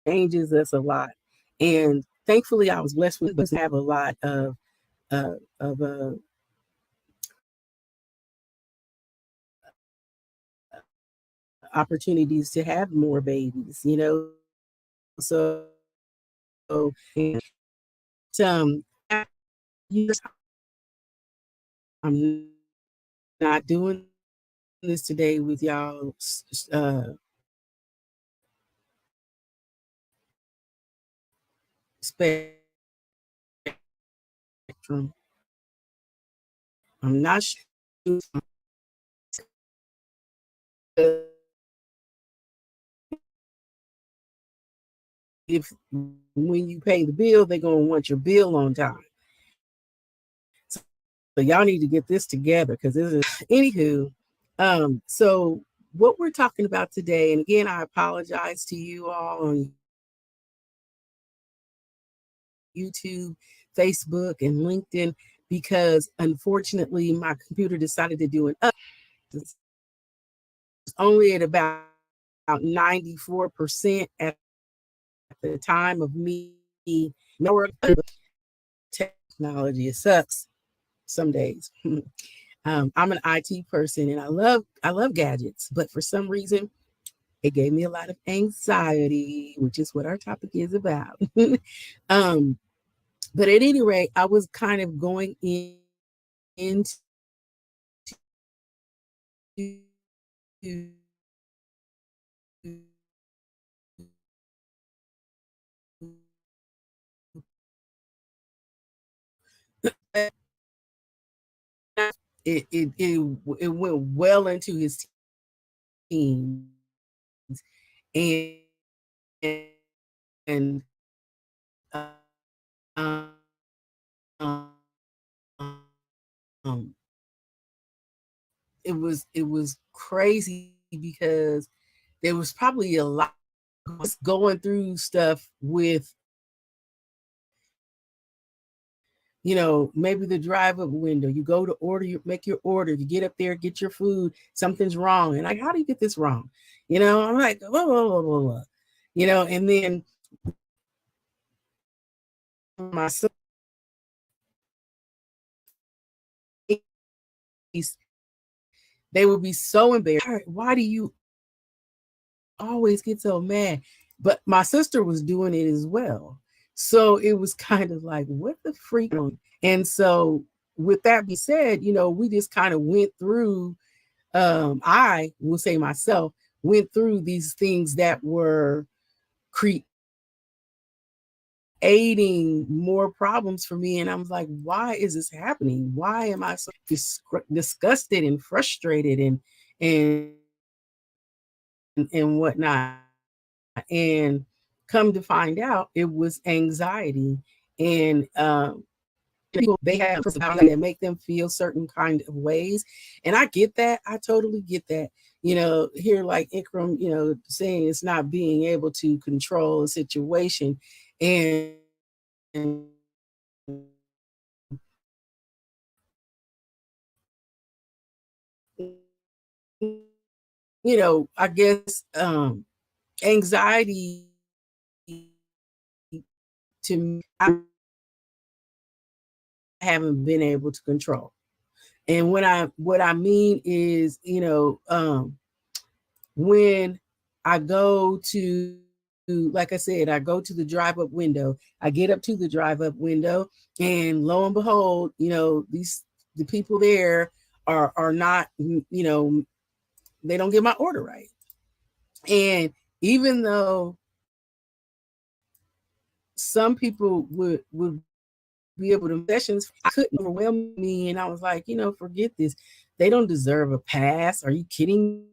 changes us a lot. And thankfully, I was blessed with to have a lot of opportunities to have more babies, you know. So um, I'm not doing this today with y'all spectrum. I'm not sure if when you pay the bill, they're gonna want your bill on time. So y'all need to get this together because this is anywho. So what we're talking about today, and again, I apologize to you all on YouTube, Facebook, and LinkedIn because unfortunately my computer decided to do an update. It's only at about 94% at the time of me. Technology, it sucks some days. I'm an IT person and I love gadgets, but for some reason it gave me a lot of anxiety, which is what our topic is about. But at any rate, I was kind of going into it went well into his teens and and um, um, it was crazy because there was probably a lot going through stuff with, you know, maybe the drive up window. You go to order, you make your order, you get up there, get your food, something's wrong. And like, how do you get this wrong? You know, I'm like, blah, blah, blah, blah, blah. You know, and then my son, they would be so embarrassed. Why do you always get so mad? But my sister was doing it as well. So it was kind of like, what the freak? And so with that being said, you know, we just kind of went through, I will say myself, went through these things that were creating more problems for me. And I was like, why is this happening? Why am I so disgusted and frustrated and and whatnot? And come to find out, it was anxiety. And people, they have personality that make them feel certain kind of ways. And I get that. I totally get that. You know, here like Ikram, you know, saying it's not being able to control a situation. And you know, I guess anxiety to me, I haven't been able to control. And what I mean is, you know, when I go to, like I said, I go to the drive up window, I get up to the drive up window, and lo and behold, you know, the people there are not, you know, they don't get my order right. And even though some people would be able to sessions, I couldn't overwhelm me. And I was like, you know, forget this. They don't deserve a pass. Are you kidding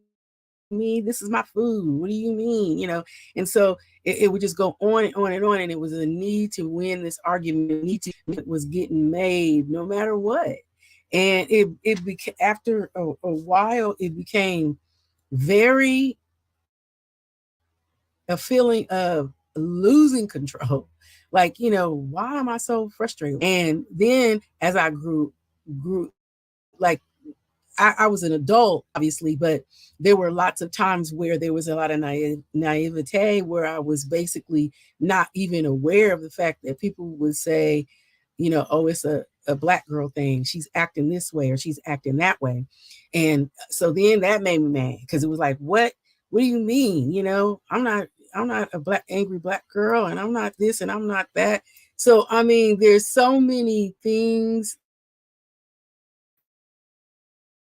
me? This is my food. What do you mean? You know, and so it would just go on and on and on. And it was a need to win this argument. It was getting made no matter what. And it became, after a while, it became very a feeling of losing control. Like, you know, why am I so frustrated? And then as I grew like I was an adult, obviously, but there were lots of times where there was a lot of naivete, where I was basically not even aware of the fact that people would say, oh, it's a black girl thing. She's acting this way or she's acting that way. And so then that made me mad because it was like, what do you mean? I'm not a angry black girl, and I'm not this and I'm not that. So I mean, there's so many things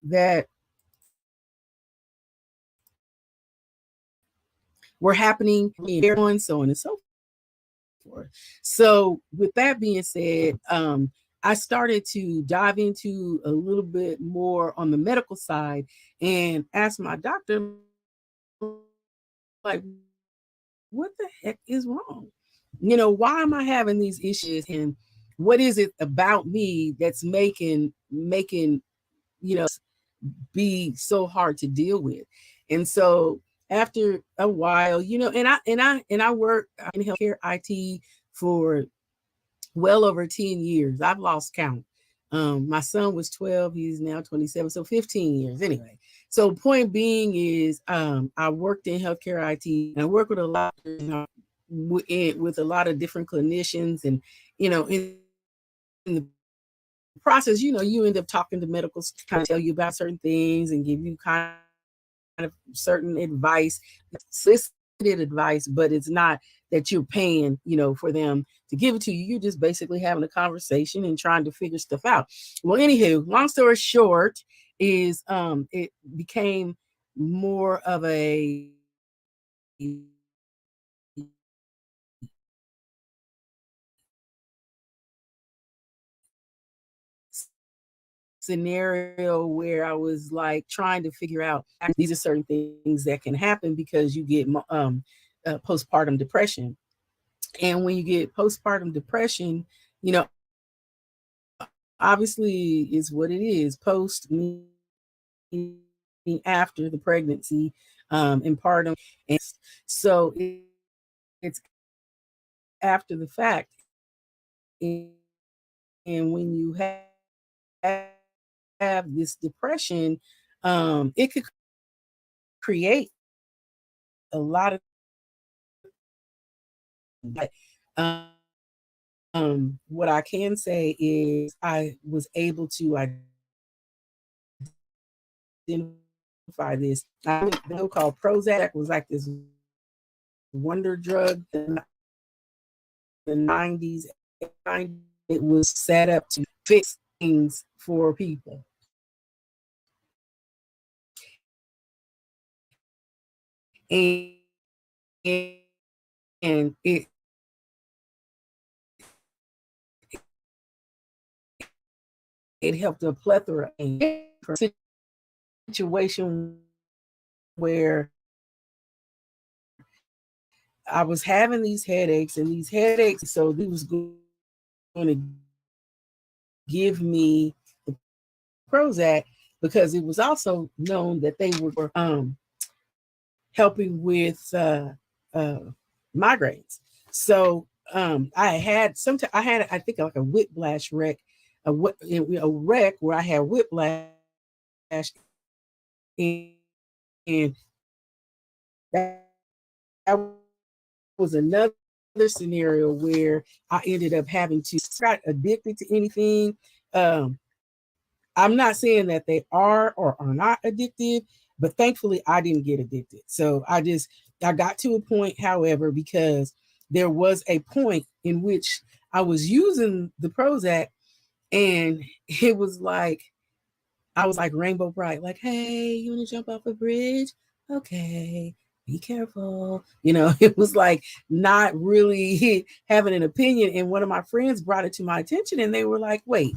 that were happening, so on and so forth. So with that being said, I started to dive into a little bit more on the medical side and ask my doctor, like, what the heck is wrong? Why am I having these issues, and what is it about me that's making be so hard to deal with? And so after a while, and I work in healthcare IT for well over 10 years. I've lost count. My son was 12, he's now 27, so 15 years anyway. So point being is, I worked in healthcare IT, and I work with a lot with a lot of different clinicians, and in the process, you end up talking to medicals to kind of tell you about certain things and give you kind of certain advice, solicited advice, but it's not that you're paying, for them to give it to you. You're just basically having a conversation and trying to figure stuff out. Well, anywho, long story short is, it became more of a scenario where I was like trying to figure out these are certain things that can happen because you get postpartum depression. And when you get postpartum depression, you know, obviously is what it is. Post meaning after the pregnancy, and partum. And so it's after the fact. And when you have this depression, it could create a lot of, but what I can say is I was able to identify this. I think a pill called Prozac was like this wonder drug in the 90s. It was set up to fix things for people. And, and it helped a plethora of situation where I was having these headaches, so he was going to give me the Prozac because it was also known that they were helping with migraines. So I think like a whiplash wreck, a wreck where I had whiplash, and, and that was another scenario where I ended up having to got addicted to anything. I'm not saying that they are or are not addictive, but thankfully I didn't get addicted. So I got to a point, however, because there was a point in which I was using the Prozac, and it was like I was like rainbow bright, like, hey, you want to jump off a bridge? Okay, be careful. It was like not really having an opinion. And one of my friends brought it to my attention, and they were like, wait,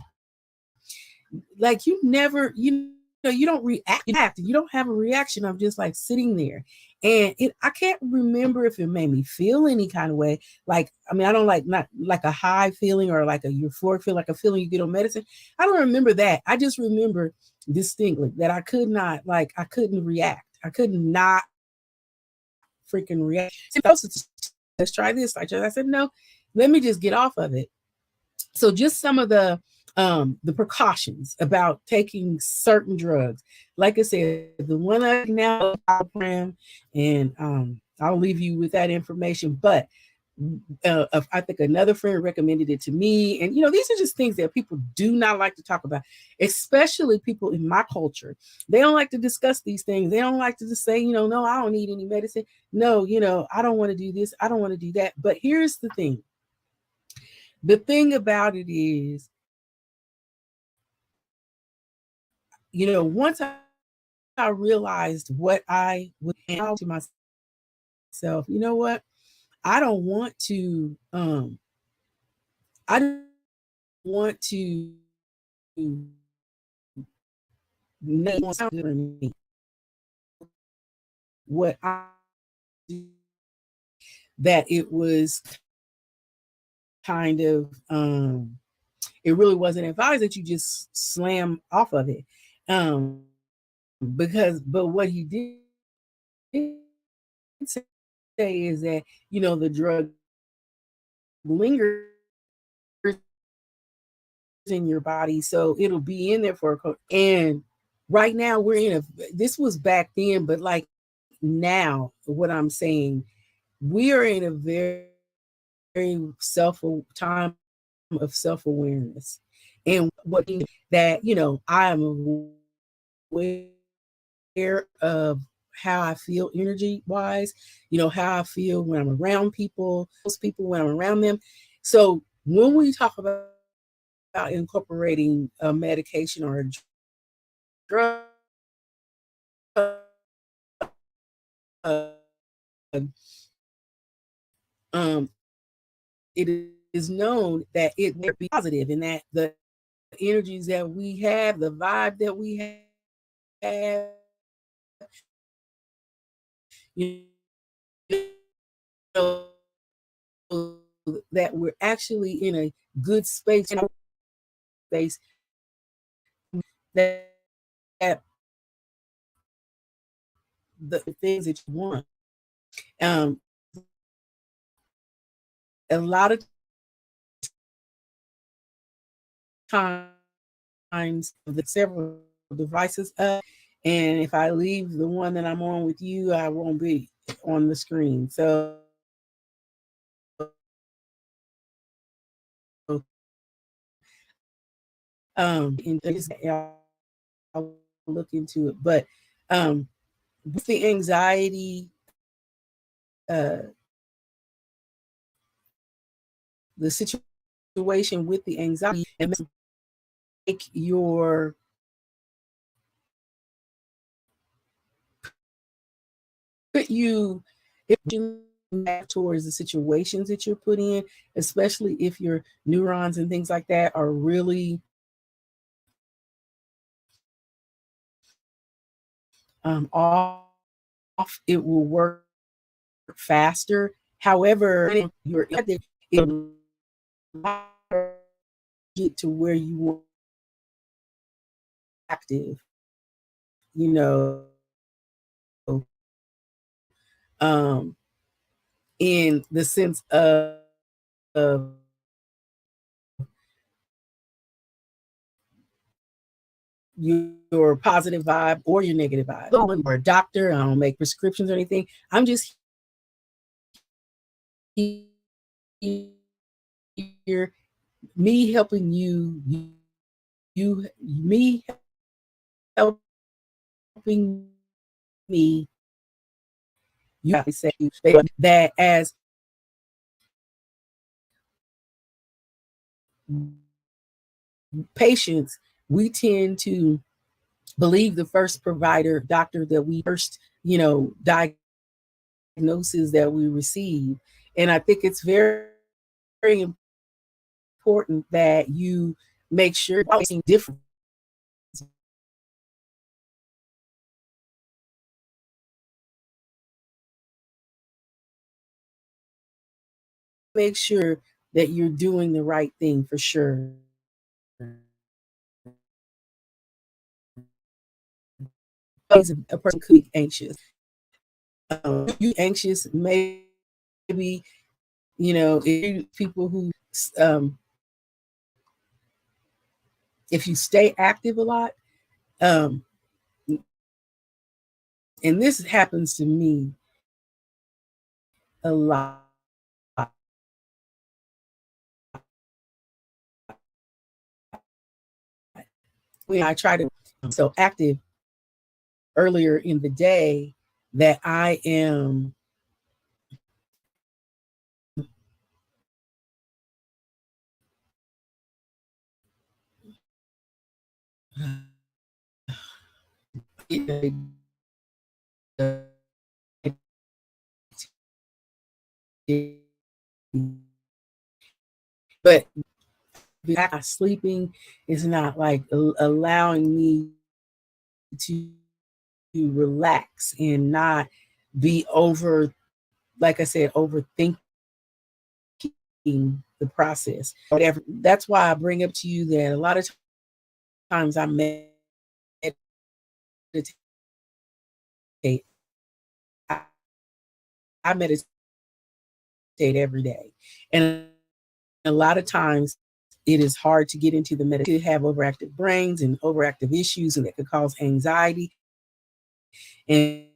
like you never, you don't react. You don't have a reaction of just like sitting there. And I can't remember if it made me feel any kind of way. Like, I mean, I don't like not like a high feeling or like a euphoric feel, like a feeling you get on medicine. I don't remember that. I just remember distinctly that I couldn't react. I could not freaking react. Let's try this. I said, no, let me just get off of it. So just some of the the precautions about taking certain drugs. Like I said, the one I now and I'll leave you with that information. But I think another friend recommended it to me, and these are just things that people do not like to talk about, especially people in my culture. They don't like to discuss these things. They don't like to just say, no, I don't need any medicine. No, I don't want to do this. I don't want to do that. But here's the thing. The thing about it is, once I realized what I was to myself, you know what? I don't want to I don't want to make me what I do, that it was kind of it really wasn't advised that you just slam off of it. But what he did say is that, the drug lingers in your body, so it'll be in there for and right now we're in this was back then, but like now, what I'm saying, we are in a very, very time of self-awareness, and what that I am aware of how I feel energy wise, how I feel when I'm around people, those people when I'm around them. So when we talk about incorporating a medication or a drug, um, it is known that it may be positive, and that the energies that we have, the vibe that we have, you know, that we're actually in a good space, that, that the things that you want. Um, a lot of times, the several devices up, and if I leave the one that I'm on with you, I won't be on the screen. So and I'll look into it. But with the anxiety, uh, the situation with the anxiety, and make your put you back towards the situations that you're put in, especially if your neurons and things like that are really off. It will work faster. However, you're it get to where you want active, you know, um, in the sense of your positive vibe or your negative vibe. Or a doctor, I don't make prescriptions or anything. I'm just here, me helping you, me helping me. You have to say that as patients, we tend to believe the first provider, doctor that we first, diagnosis that we receive. And I think it's very, very important that you make sure it's different. Make sure that you're doing the right thing for sure. A person could be anxious. You anxious, maybe, people who um, if you stay active a lot, um, and this happens to me a lot. When I try to so active earlier in the day that I am but sleeping is not like allowing me to relax and not be over, like I said, overthinking the process. Whatever. That's why I bring up to you that a lot of times I meditate. I, I meditate every day, and a lot of times it is hard to get into the meditation. Have overactive brains and overactive issues, and that could cause anxiety. And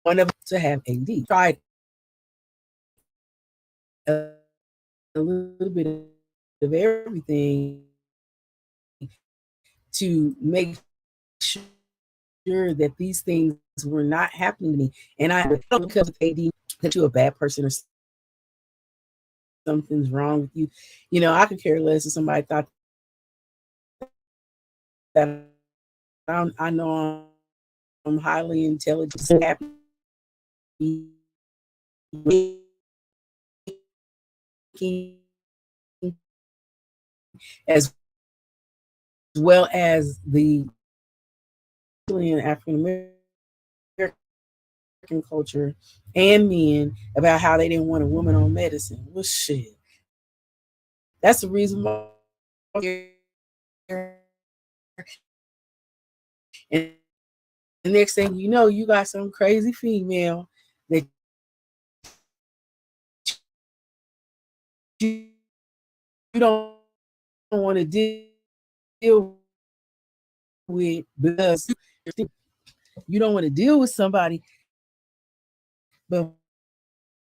one of us to have AD. Tried a little bit of everything to make sure that these things were not happening to me. And I don't because of AD that you're a bad person or something's wrong with you. You know, I could care less if somebody thought that I know I'm highly intelligent, happy, as well as the African American culture and men about how they didn't want a woman on medicine. Well, shit. That's the reason why. And the next thing you know, you got some crazy female that you don't want to deal with because you don't want to deal with somebody, but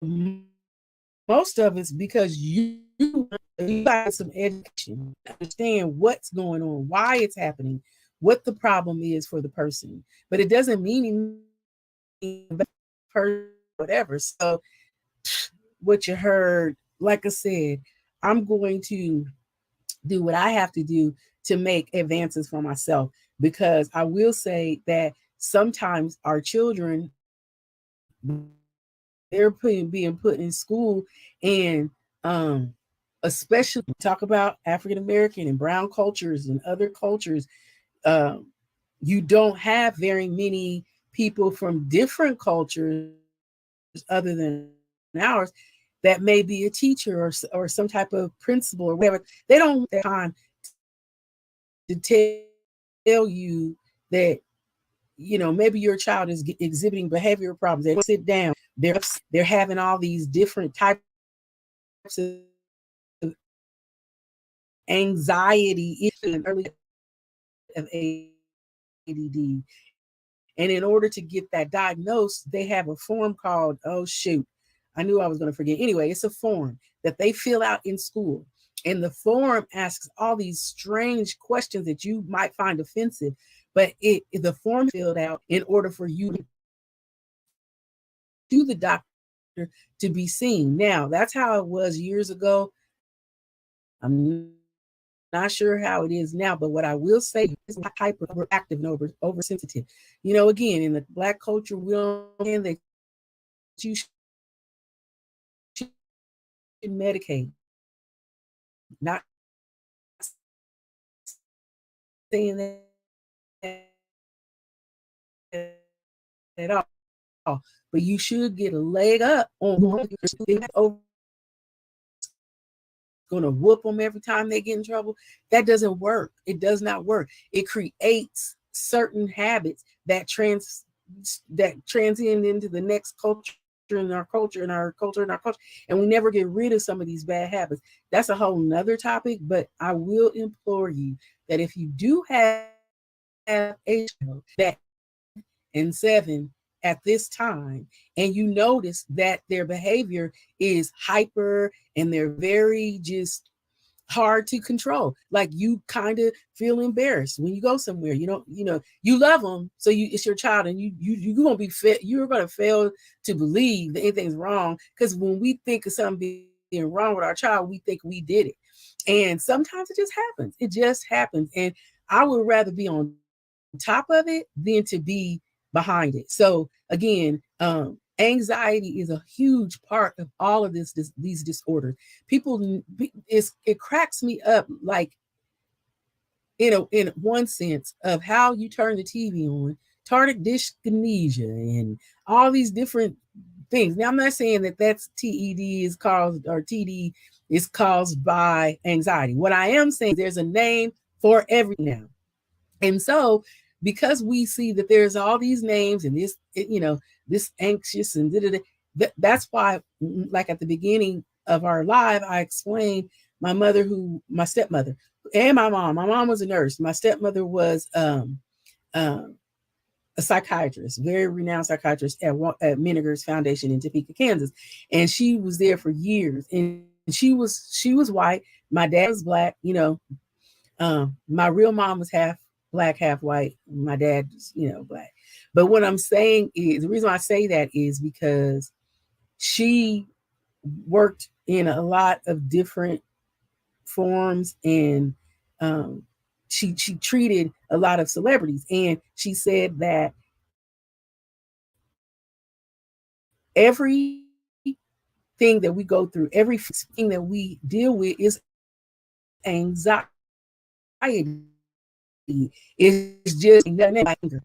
most of it's because you got some education, understand what's going on, why it's happening, what the problem is for the person. But it doesn't mean whatever. So what you heard, like I said, I'm going to do what I have to do to make advances for myself, because I will say that sometimes our children, they're being put in school, and um especially talk about African American and brown cultures and other cultures, um you don't have very many people from different cultures other than ours that may be a teacher or some type of principal or whatever. They don't have time to tell you that, you know, maybe your child is exhibiting behavioral problems. They sit down, they're having all these different types of anxiety in early of ADD. And in order to get that diagnosed, they have a form called, oh shoot, I knew I was going to forget. Anyway, it's a form that they fill out in school. And the form asks all these strange questions that you might find offensive, but the form filled out in order for you to the doctor to be seen. Now, that's how it was years ago. I'm not sure how it is now, but what I will say is hyperactive and oversensitive. You know, again, in the Black culture, we don't understand that you should medicate, not saying that at all, but you should get a leg up on over going to whoop them every time they get in trouble. That doesn't work. It does not work. It creates certain habits that transcend into the next culture in our culture, and we never get rid of some of these bad habits. That's a whole nother topic, but I will implore you that if you do have a child that and 7 at this time, and you notice that their behavior is hyper and they're very just hard to control. Like you kind of feel embarrassed when you go somewhere. You don't, you love them, so it's your child, and you're gonna be you're gonna fail to believe that anything's wrong, because when we think of something being wrong with our child, we think we did it, and sometimes it just happens. It just happens, and I would rather be on top of it than to be behind it. So again, anxiety is a huge part of all of these disorders. People, it cracks me up, like in one sense of how you turn the TV on, tardic dyskinesia, and all these different things. Now, I'm not saying that that's TED is caused, or TD is caused by anxiety. What I am saying is there's a name for everything now. And so, because we see that there's all these names and this anxious and that's why, like at the beginning of our live, I explained my stepmother, and my mom. My mom was a nurse. My stepmother was a psychiatrist, very renowned psychiatrist at Menninger's Foundation in Topeka, Kansas, and she was there for years. And she was white. My dad was black. My real mom was half black, half white. My dad's, black. But what I'm saying is, the reason I say that is because she worked in a lot of different forms, and she treated a lot of celebrities, and she said that everything that we go through, everything that we deal with is anxiety. It's just anger.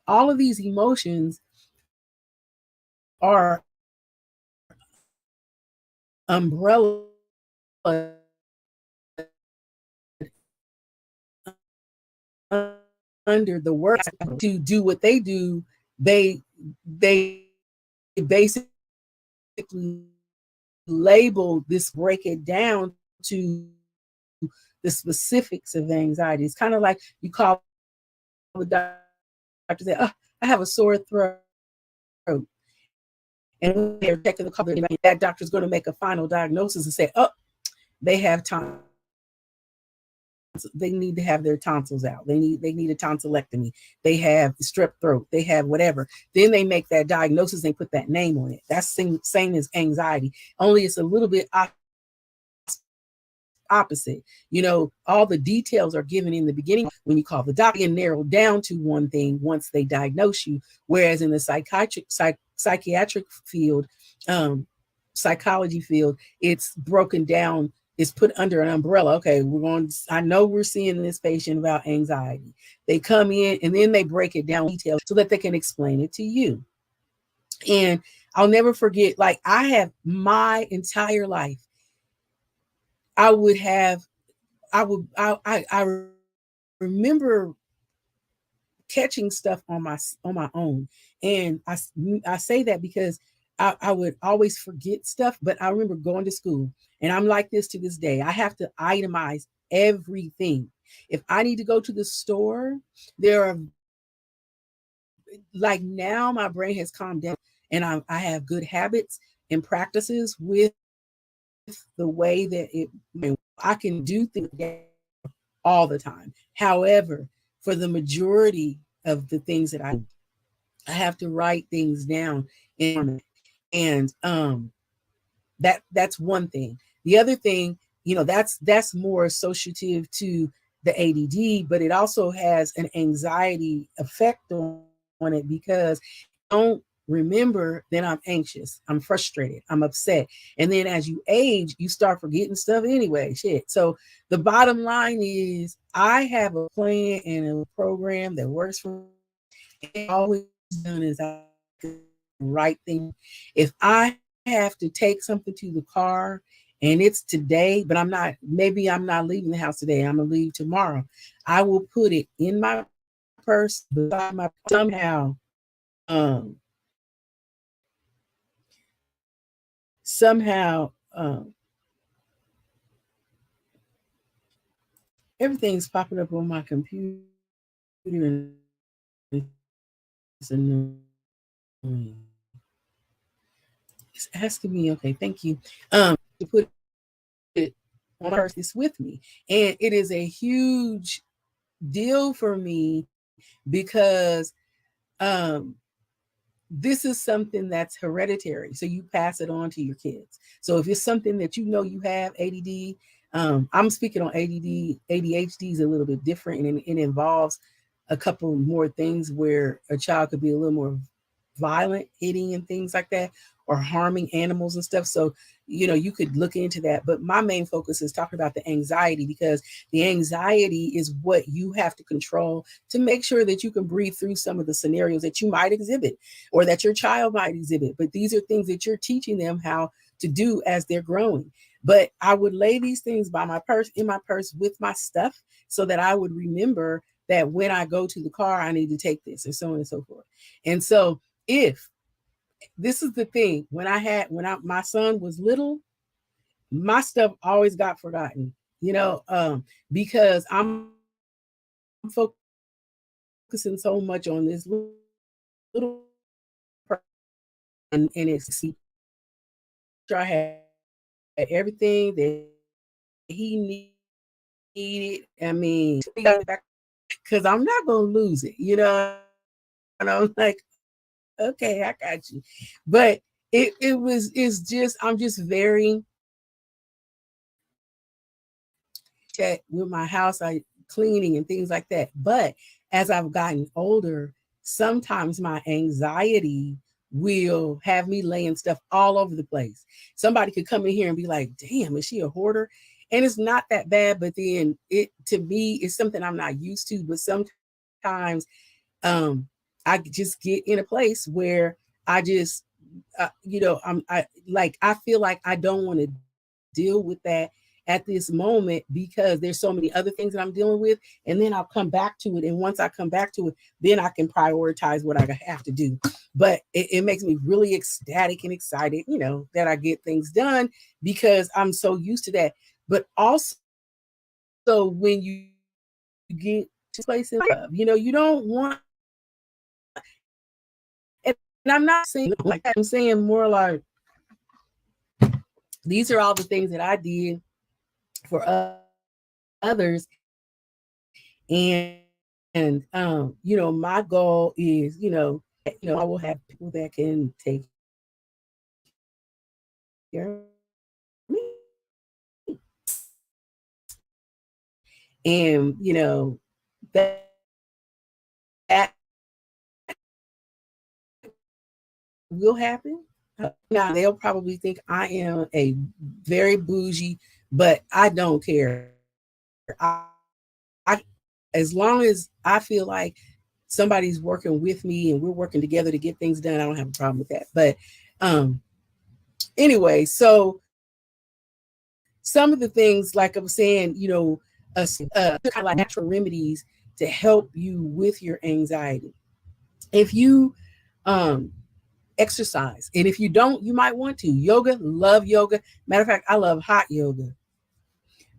All of these emotions are umbrella under the work to do what they do. They basically label this, break it down to the specifics of anxiety. It's kind of like you call the doctor, say, "Oh, I have a sore throat," and when they're checking the cover, that doctor's going to make a final diagnosis and say, "Oh, they have tonsils. They need to have their tonsils out. They need a tonsillectomy. They have strep throat. They have whatever." Then they make that diagnosis and put that name on it. That's same as anxiety, only it's a little bit opposite. All the details are given in the beginning when you call the doctor, and narrowed down to one thing once they diagnose you. Whereas in the psychiatric field, psychology field, it's broken down. It's put under an umbrella. Okay, I know we're seeing this patient about anxiety. They come in and then they break it down in detail so that they can explain it to you. And I'll never forget, like, I have my entire life, I remember catching stuff on my own. And I say that because I would always forget stuff, but I remember going to school, and I'm like this to this day. I have to itemize everything. If I need to go to the store, there are, like, now my brain has calmed down, and I have good habits and practices with the way that I can do things all the time. However, for the majority of the things that I have to write things down, and that's one thing. The other thing, that's more associative to the ADD, but it also has an anxiety effect on it, because don't remember, then I'm anxious, I'm frustrated, I'm upset. And then as you age, you start forgetting stuff anyway. Shit. So the bottom line is, I have a plan and a program that works for me. And always done is I right thing. If I have to take something to the car and it's today, but maybe I'm not leaving the house today, I'm gonna leave tomorrow, I will put it in my purse, beside my, somehow somehow everything's popping up on my computer and it's annoying. It's asking me, okay, thank you, to put it on my purse with me. And it is a huge deal for me because um, this is something that's hereditary. So you pass it on to your kids. So if it's something that you know you have, ADD, I'm speaking on ADD, ADHD is a little bit different, and it involves a couple more things where a child could be a little more violent, hitting and things like that, or harming animals and stuff. So, you could look into that. But my main focus is talking about the anxiety, because the anxiety is what you have to control to make sure that you can breathe through some of the scenarios that you might exhibit or that your child might exhibit. But these are things that you're teaching them how to do as they're growing. But I would lay these things by my purse, in my purse with my stuff, so that I would remember that when I go to the car, I need to take this, and so on and so forth. And so if this is the thing, my son was little, my stuff always got forgotten, because I'm focusing so much on this little person, and it's sure I had everything that he needed. I mean, because I'm not gonna lose it, And I was like, okay, I got you. But it's just, I'm just very check with my house, I cleaning and things like that. But as I've gotten older, sometimes my anxiety will have me laying stuff all over the place. Somebody could come in here and be like, damn, is she a hoarder? And it's not that bad, but then it, to me, is something I'm not used to. But sometimes um I just get in a place where I just I feel like I don't want to deal with that at this moment, because there's so many other things that I'm dealing with, and then I'll come back to it, and once I come back to it, then I can prioritize what I have to do. But it makes me really ecstatic and excited, that I get things done, because I'm so used to that. But also, when you get to place in love, you don't want, and I'm not saying like that, I'm saying more like, these are all the things that I did for others. And my goal is, I will have people that can take care of me. And that will happen. Now they'll probably think I am a very bougie, but I don't care. I as long as I feel like somebody's working with me and we're working together to get things done, I don't have a problem with that. But um anyway, so some of the things, like I was saying, kind of like natural remedies to help you with your anxiety. If you um exercise, and if you don't, you might want to. Yoga, love yoga. Matter of fact, I love hot yoga.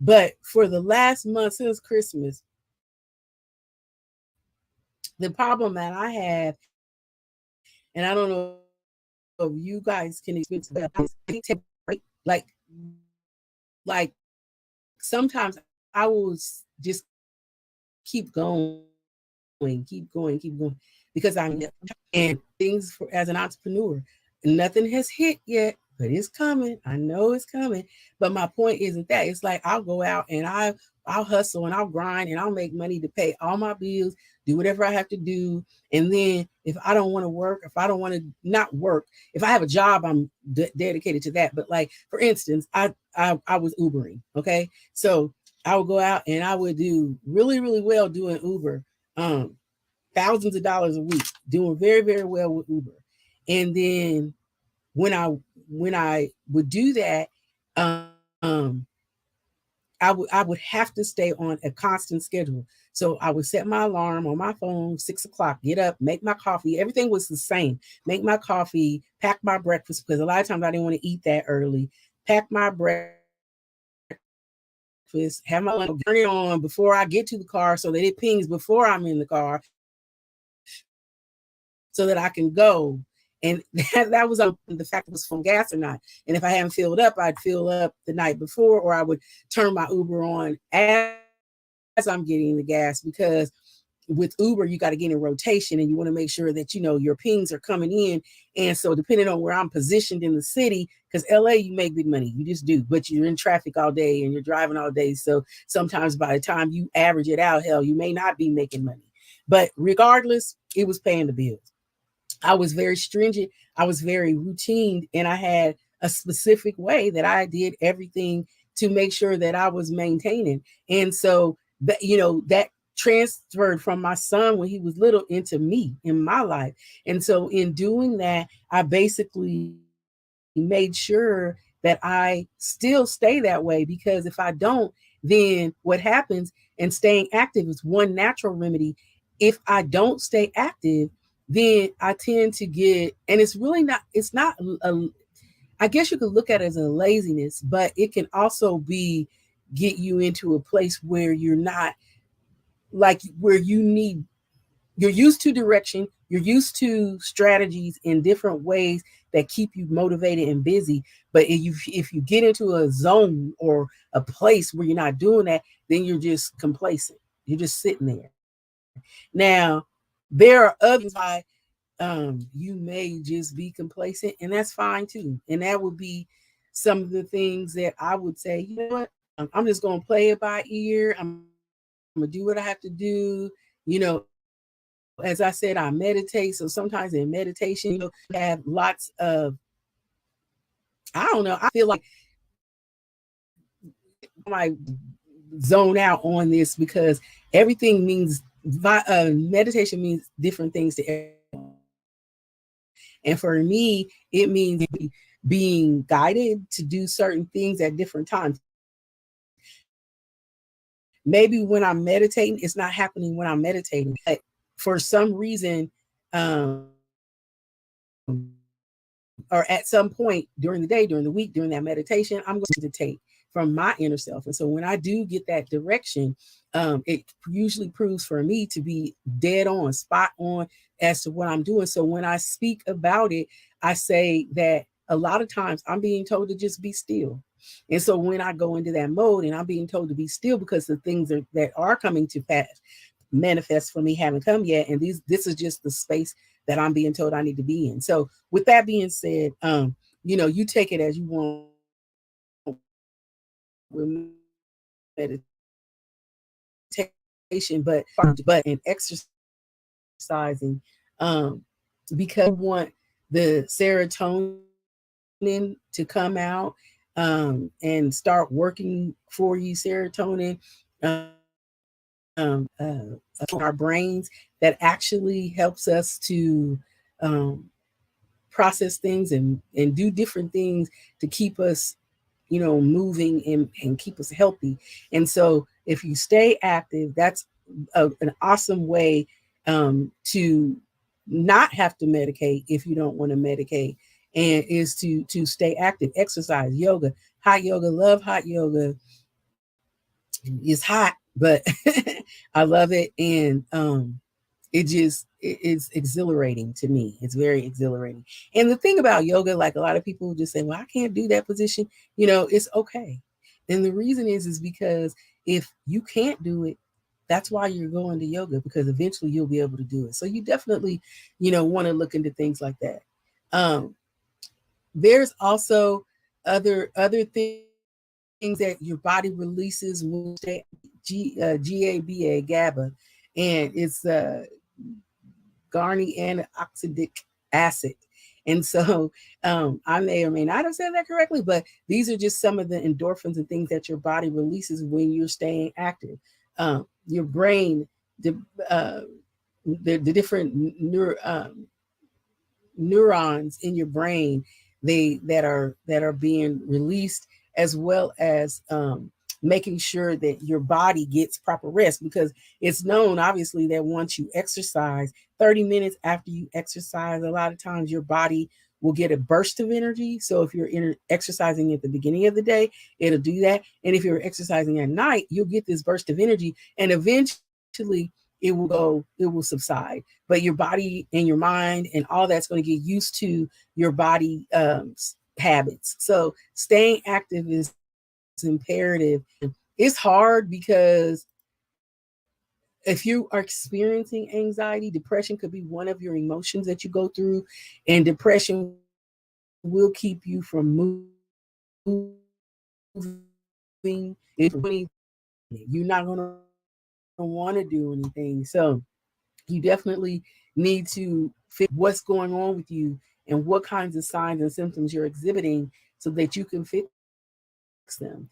But for the last month since Christmas, the problem that I have, and I don't know if you guys can experience that, is I take a break. Like sometimes I will just keep going, keep going, because I'm, and things as an entrepreneur, nothing has hit yet, but it's coming. I know it's coming. But my point isn't that. It's like I'll go out and I'll hustle and I'll grind and I'll make money to pay all my bills, do whatever I have to do. And then if I don't want to work, if I don't want to not work, if I have a job, I'm dedicated to that. But like, for instance, I was Ubering. Okay. So I would go out and I would do really, really well doing Uber. Thousands of dollars a week, doing very, very well with Uber. And then when I would do that, um, I would have to stay on a constant schedule. So I would set my alarm on my phone, 6 o'clock, get up, make my coffee. Everything was the same. Make my coffee, pack my breakfast, because a lot of times I didn't want to eat that early. Pack my breakfast, have my lunch, turn it on before I get to the car so that it pings before I'm in the car so that I can go. And that was on the fact it was from gas or not. And if I hadn't filled up, I'd fill up the night before, or I would turn my Uber on as I'm getting the gas, because with Uber, you got to get in rotation and you want to make sure that, your pings are coming in. And so depending on where I'm positioned in the city, because LA, you make big money. You just do, but you're in traffic all day and you're driving all day. So sometimes by the time you average it out, hell, you may not be making money. But regardless, it was paying the bills. I was very stringent. I was very routine, and I had a specific way that I did everything to make sure that I was maintaining. And so that transferred from my son when he was little into me in my life. And so in doing that, I basically made sure that I still stay that way, because if I don't, then what happens, and staying active is one natural remedy. If I don't stay active, then I tend to get, and it's really not, it's not a, I guess you could look at it as a laziness, but it can also be get you into a place where you're not, like, where you're used to direction, you're used to strategies in different ways that keep you motivated and busy. But if you get into a zone or a place where you're not doing that, then you're just complacent. You're just sitting there. Now, there are other why you may just be complacent, and that's fine too. And that would be some of the things that I would say, you know what, I'm just going to play it by ear. I'm going to do what I have to do. As I said, I meditate. So sometimes in meditation, have lots of, I don't know, I feel like I zone out on this because everything means, meditation means different things to everyone. And for me, it means being guided to do certain things at different times. Maybe when I'm meditating, it's not happening when I'm meditating, but for some reason, um, or at some point during the day, during the week, during that meditation, I'm going to meditate from my inner self. And so when I do get that direction, it usually proves for me to be dead on, spot on as to what I'm doing. So when I speak about it, I say that a lot of times I'm being told to just be still. And so when I go into that mode and I'm being told to be still because the things that are coming to pass, manifest for me, haven't come yet, and this is just the space that I'm being told I need to be in. So with that being said, you take it as you want with meditation, but and exercising, because you want the serotonin to come out, and start working for you. Serotonin, in our brains, that actually helps us to um, process things and do different things to keep us, moving and keep us healthy. And so if you stay active, that's an awesome way to not have to medicate if you don't want to medicate, and is to stay active. Exercise, yoga, hot yoga, love hot yoga. It's hot, but I love it. And it's exhilarating to me. It's very exhilarating. And the thing about yoga, like a lot of people just say, well, I can't do that position. It's okay. And the reason is because if you can't do it, that's why you're going to yoga, because eventually you'll be able to do it. So you definitely, want to look into things like that. Um, there's also other things that your body releases when you stay GABA, and it's garni antioxidant acid. And so I may or may not have said that correctly, but these are just some of the endorphins and things that your body releases when you're staying active. Your brain, the, uh, the different neurons in your brain, they that are being released, as well as making sure that your body gets proper rest, because it's known, obviously, that once you exercise, 30 minutes after you exercise, a lot of times your body will get a burst of energy. So if you're exercising at the beginning of the day, it'll do that. And if you're exercising at night, you'll get this burst of energy, and eventually it will subside. But your body and your mind and all that's going to get used to your body habits. So staying active is imperative. It's hard because if you are experiencing anxiety, depression could be one of your emotions that you go through, and depression will keep you from moving. If you're you're not going to want to do anything. So you definitely need to figure what's going on with you and what kinds of signs and symptoms you're exhibiting so that you can fix them.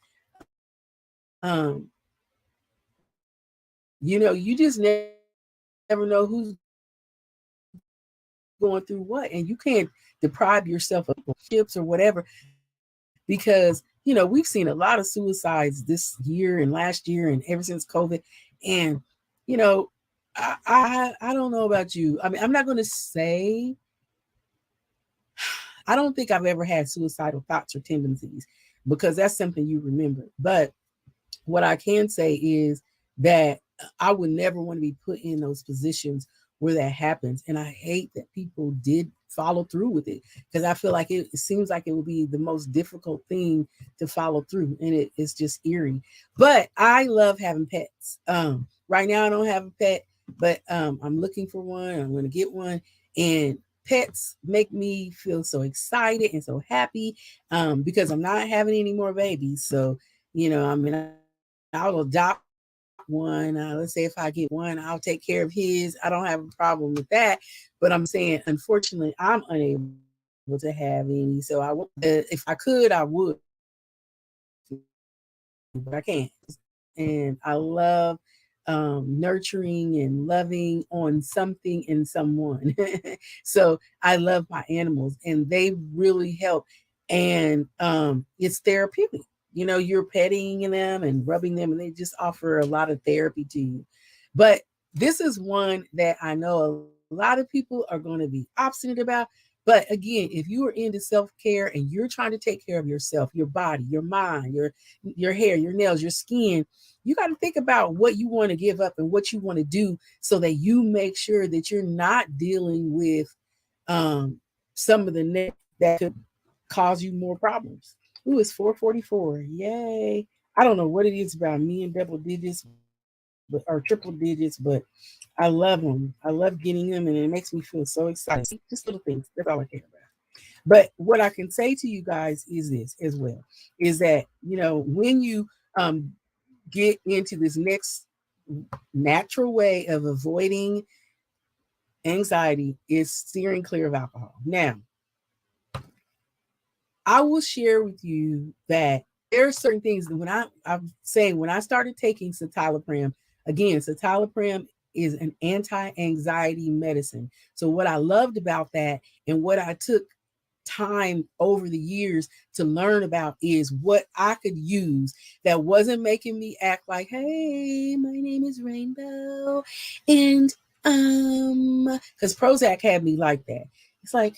You just never know who's going through what, and you can't deprive yourself of relationships or whatever, because we've seen a lot of suicides this year and last year and ever since COVID. And I don't know about you. I mean, I'm not going to say, I don't think I've ever had suicidal thoughts or tendencies, because that's something you remember. But what I can say is that I would never want to be put in those positions where that happens. And I hate that people did follow through with it, because I feel like it seems like it would be the most difficult thing to follow through. And it's just eerie. But I love having pets. Right now, I don't have a pet, but I'm looking for one. I'm going to get one. And pets make me feel so excited and so happy, because I'm not having any more babies. So, I mean, I'll adopt one. Let's say if I get one, I'll take care of his. I don't have a problem with that. But I'm saying, unfortunately, I'm unable to have any. So I won't. If I could, I would, but I can't. And I love nurturing and loving on something and someone. So I love my animals, and they really help. And it's therapeutic. You're petting them and rubbing them, and they just offer a lot of therapy to you. But this is one that I know a lot of people are going to be obstinate about. But again, if you are into self-care and you're trying to take care of yourself, your body, your mind, your hair, your nails, your skin, you got to think about what you want to give up and what you want to do, so that you make sure that you're not dealing with some of the that could cause you more problems. Ooh, it's 4:44. Yay. I don't know what it is about me and double digits, or triple digits, but I love them. I love getting them, and it makes me feel so excited. See, just little things. That's all I care about. But what I can say to you guys is this as well, is that, when you um, get into this next natural way of avoiding anxiety, is steering clear of alcohol. Now, I will share with you that there are certain things that I'm saying, when I started taking citalopram, again, citalopram is an anti-anxiety medicine. So what I loved about that, and what I took time over the years to learn about, is what I could use that wasn't making me act like, hey, my name is Rainbow. And because Prozac had me like that. It's like,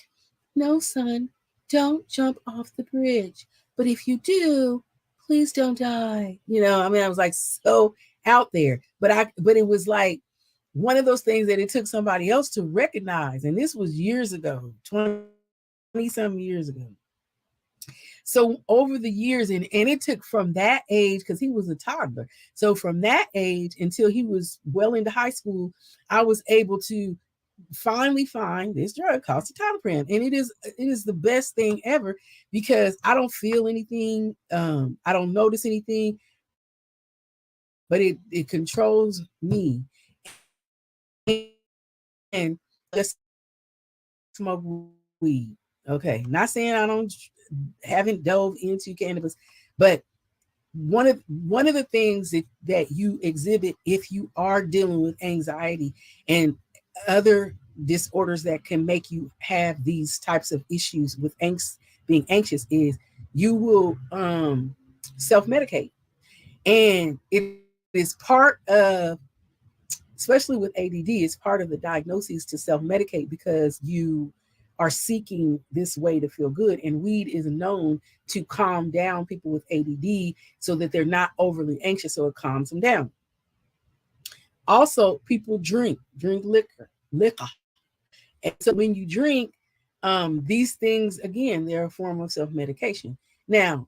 no, son, don't jump off the bridge. But if you do, please don't die. I mean, I was like so out there. But it was like one of those things that it took somebody else to recognize. And this was years ago, 20 some years ago. So over the years, and it took from that age, because he was a toddler. So from that age until he was well into high school, I was able to finally find this drug called citalopram, and it is the best thing ever, because I don't feel anything, I don't notice anything, but it controls me. And just smoke weed. Okay, not saying I don't haven't dove into cannabis, but one of the things that you exhibit if you are dealing with anxiety and other disorders that can make you have these types of issues with being anxious, is you will self-medicate. And it is part of, especially with ADD, it's part of the diagnosis to self-medicate because you are seeking this way to feel good. And weed is known to calm down people with ADD so that they're not overly anxious, so it calms them down. Also, people drink liquor. And so when you drink, these things, again, they're a form of self-medication. Now,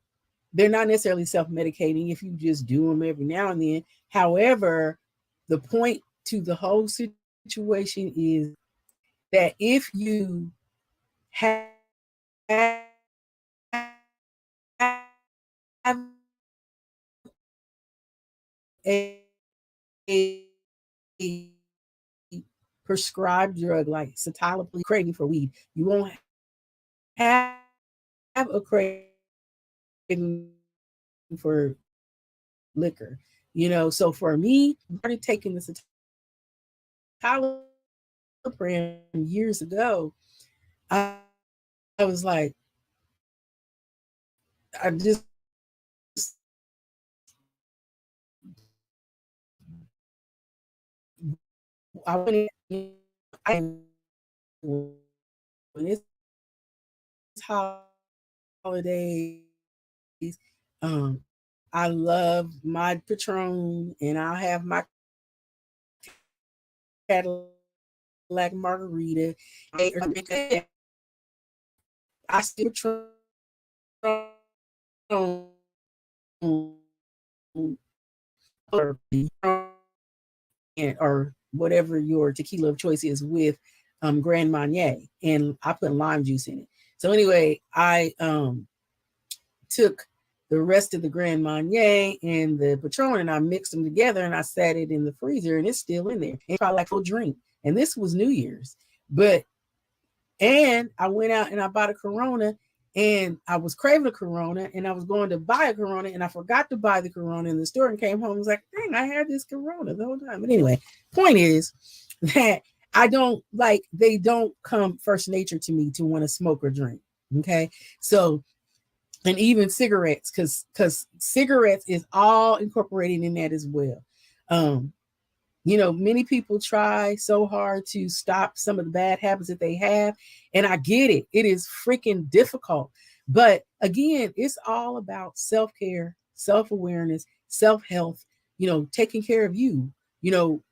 they're not necessarily self-medicating if you just do them every now and then. However, the point to the whole situation is that if you have a prescribed drug like citalopram craving for weed, you won't have a craving for liquor. So for me, I started taking the citalopram years ago. I, I was like, I just I went in, I when it's holidays, um, I love my Patron, and I'll have my Cadillac margarita. I still Patron or or whatever your tequila of choice is with Grand Marnier, and I put lime juice in it. So anyway, I took the rest of the Grand Marnier and the Patron, and I mixed them together, and I sat it in the freezer, and it's still in there. It's probably like a full drink. And this was New Year's, and I went out and I bought a Corona, and I was craving a Corona, and I was going to buy a Corona, and I forgot to buy the Corona in the store and came home and was like, dang, I had this Corona the whole time. But anyway, point is that they don't come first nature to me to want to smoke or drink. Okay. So, and even cigarettes, because cigarettes is all incorporated in that as well. Um, many people try so hard to stop some of the bad habits that they have. And I get it. It is freaking difficult. But again, it's all about self care, self awareness, self health, taking care of you. You know,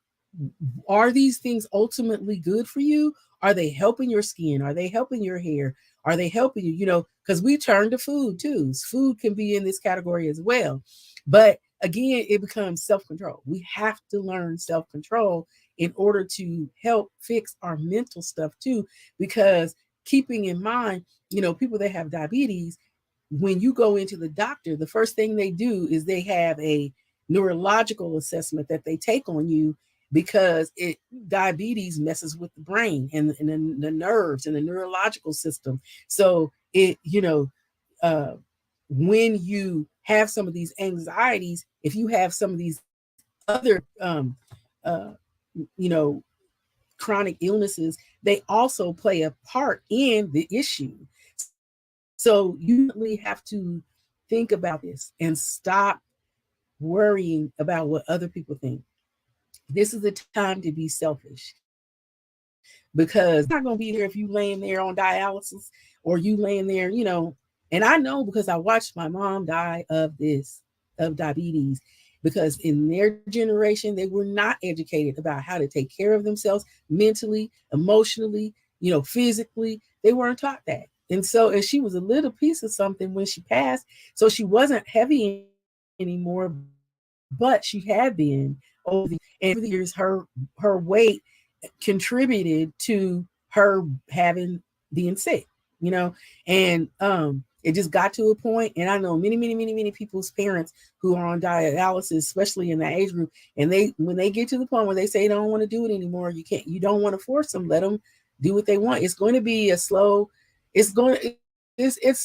are these things ultimately good for you? Are they helping your skin? Are they helping your hair? Are they helping you? Because we turn to food too. Food can be in this category as well. But again, it becomes self control. We have to learn self control in order to help fix our mental stuff too. Because keeping in mind, people that have diabetes, when you go into the doctor, the first thing they do is they have a neurological assessment that they take on you because diabetes messes with the brain and the nerves and the neurological system. So uh, when you have some of these anxieties, if you have some of these other uh, you know chronic illnesses, they also play a part in the issue. So you really have to think about this and stop worrying about what other people think. This is the time to be selfish, because it's not going to be there if you laying there on dialysis or you laying there, and I know because I watched my mom die of diabetes, because in their generation, they were not educated about how to take care of themselves mentally, emotionally, physically. They weren't taught that. And she was a little piece of something when she passed. So she wasn't heavy anymore, but she had been over the years. Her weight contributed to her being sick, and it just got to a point. And I know many people's parents who are on dialysis, especially in that age group, and when they get to the point where they say they don't want to do it anymore, you don't want to force them. Let them do what they want. It's going to be it's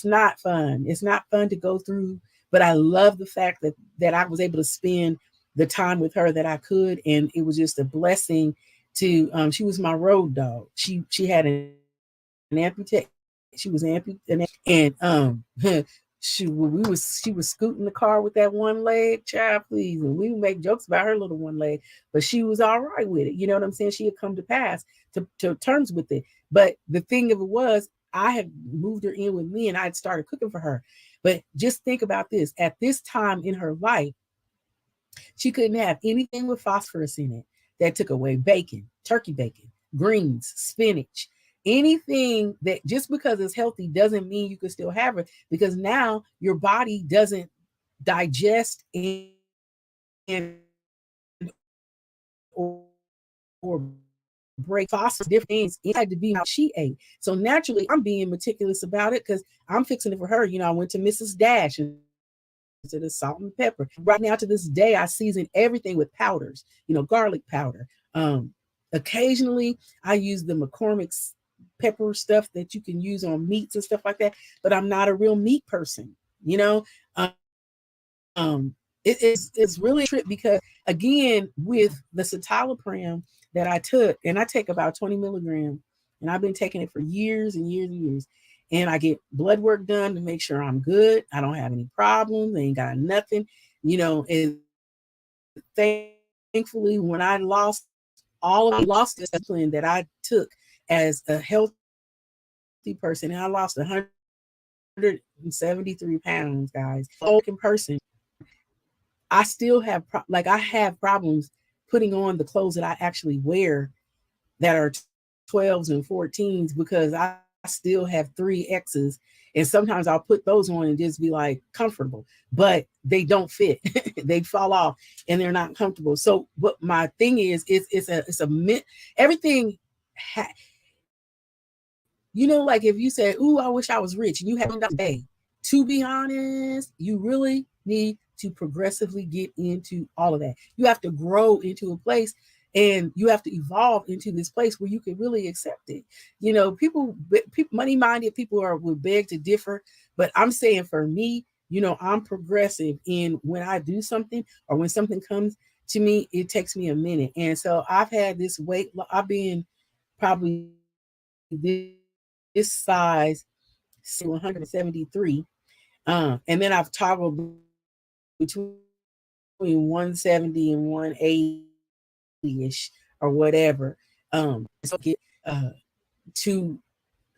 not fun. It's not fun to go through, but I love the fact that I was able to spend the time with her that I could, and it was just a blessing to. She was my road dog. She had an amputation. She was amputated, and she was scooting the car with that one leg, child, please. And we would make jokes about her little one leg, but she was all right with it. You know what I'm saying? She had come to pass to terms with it. But the thing of it was, I had moved her in with me and I had started cooking for her. But just think about this. At this time in her life, she couldn't have anything with phosphorus in it that took away bacon, turkey bacon, greens, spinach, anything that just because it's healthy doesn't mean you can still have it, because now your body doesn't digest and or, or break phosphorus, different things. It had to be how she ate. So naturally, I'm being meticulous about it because I'm fixing it for her. You know, I went to Mrs. Dash and to the salt and pepper. Right now to this day, I season everything with powders, you know, garlic powder. Occasionally I use the McCormick's pepper stuff that you can use on meats and stuff like that, but I'm not a real meat person, you know. It's really a trip because again, with the citalopram that I took, and I take about 20 milligrams, and I've been taking it for years and years and years. And I get blood work done to make sure I'm good. I don't have any problems. I ain't got nothing, you know. And thankfully, when I lost all of, I lost this discipline that I took as a healthy person, and I lost 173 pounds, guys. In person, I still have I have problems putting on the clothes that I actually wear that are 12s and 14s because I still have 3X's. And sometimes I'll put those on and just be like comfortable, but they don't fit. They fall off and they're not comfortable. So what my thing is, everything. You know, like if you say, "Ooh, I wish I was rich," and you have a day. To be honest, you really need to progressively get into all of that. You have to grow into a place and you have to evolve into this place where you can really accept it. You know, people money minded people would beg to differ, but I'm saying for me, you know, I'm progressive in when I do something or when something comes to me, it takes me a minute. And so I've had this weight, I've been probably this size 173. And then I've toggled between 170 and 180-ish or whatever. So get too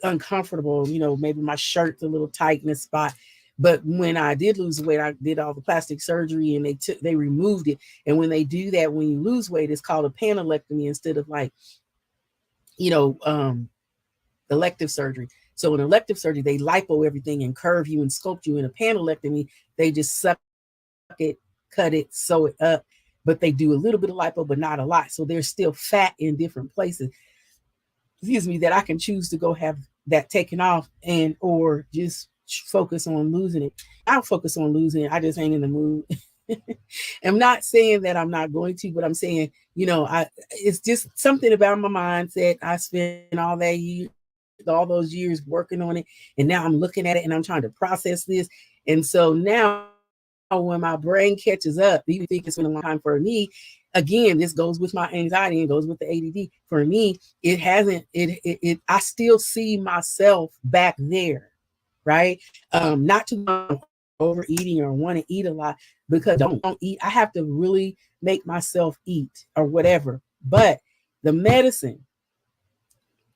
uncomfortable, you know, maybe my shirt's a little tight in a spot. But when I did lose weight, I did all the plastic surgery and they removed it. And when they do that, when you lose weight, it's called a panelectomy instead of like, you know, elective surgery. So in elective surgery, they lipo everything and curve you and sculpt you. In a panelectomy, they just suck it, cut it, sew it up, but they do a little bit of lipo, but not a lot. So there's still fat in different places, excuse me, that I can choose to go have that taken off and or just focus on losing it. I'll focus on losing it. I just ain't in the mood. I'm not saying that I'm not going to, but I'm saying, you know, it's just something about my mindset. I spent all those years working on it, and now I'm looking at it and I'm trying to process this. And so now when my brain catches up, you think it's been a long time for me. Again, this goes with my anxiety and goes with the ADD. For me, it hasn't. I still see myself back there, right? Not to overeating or want to eat a lot because don't eat. I have to really make myself eat or whatever. But the medicine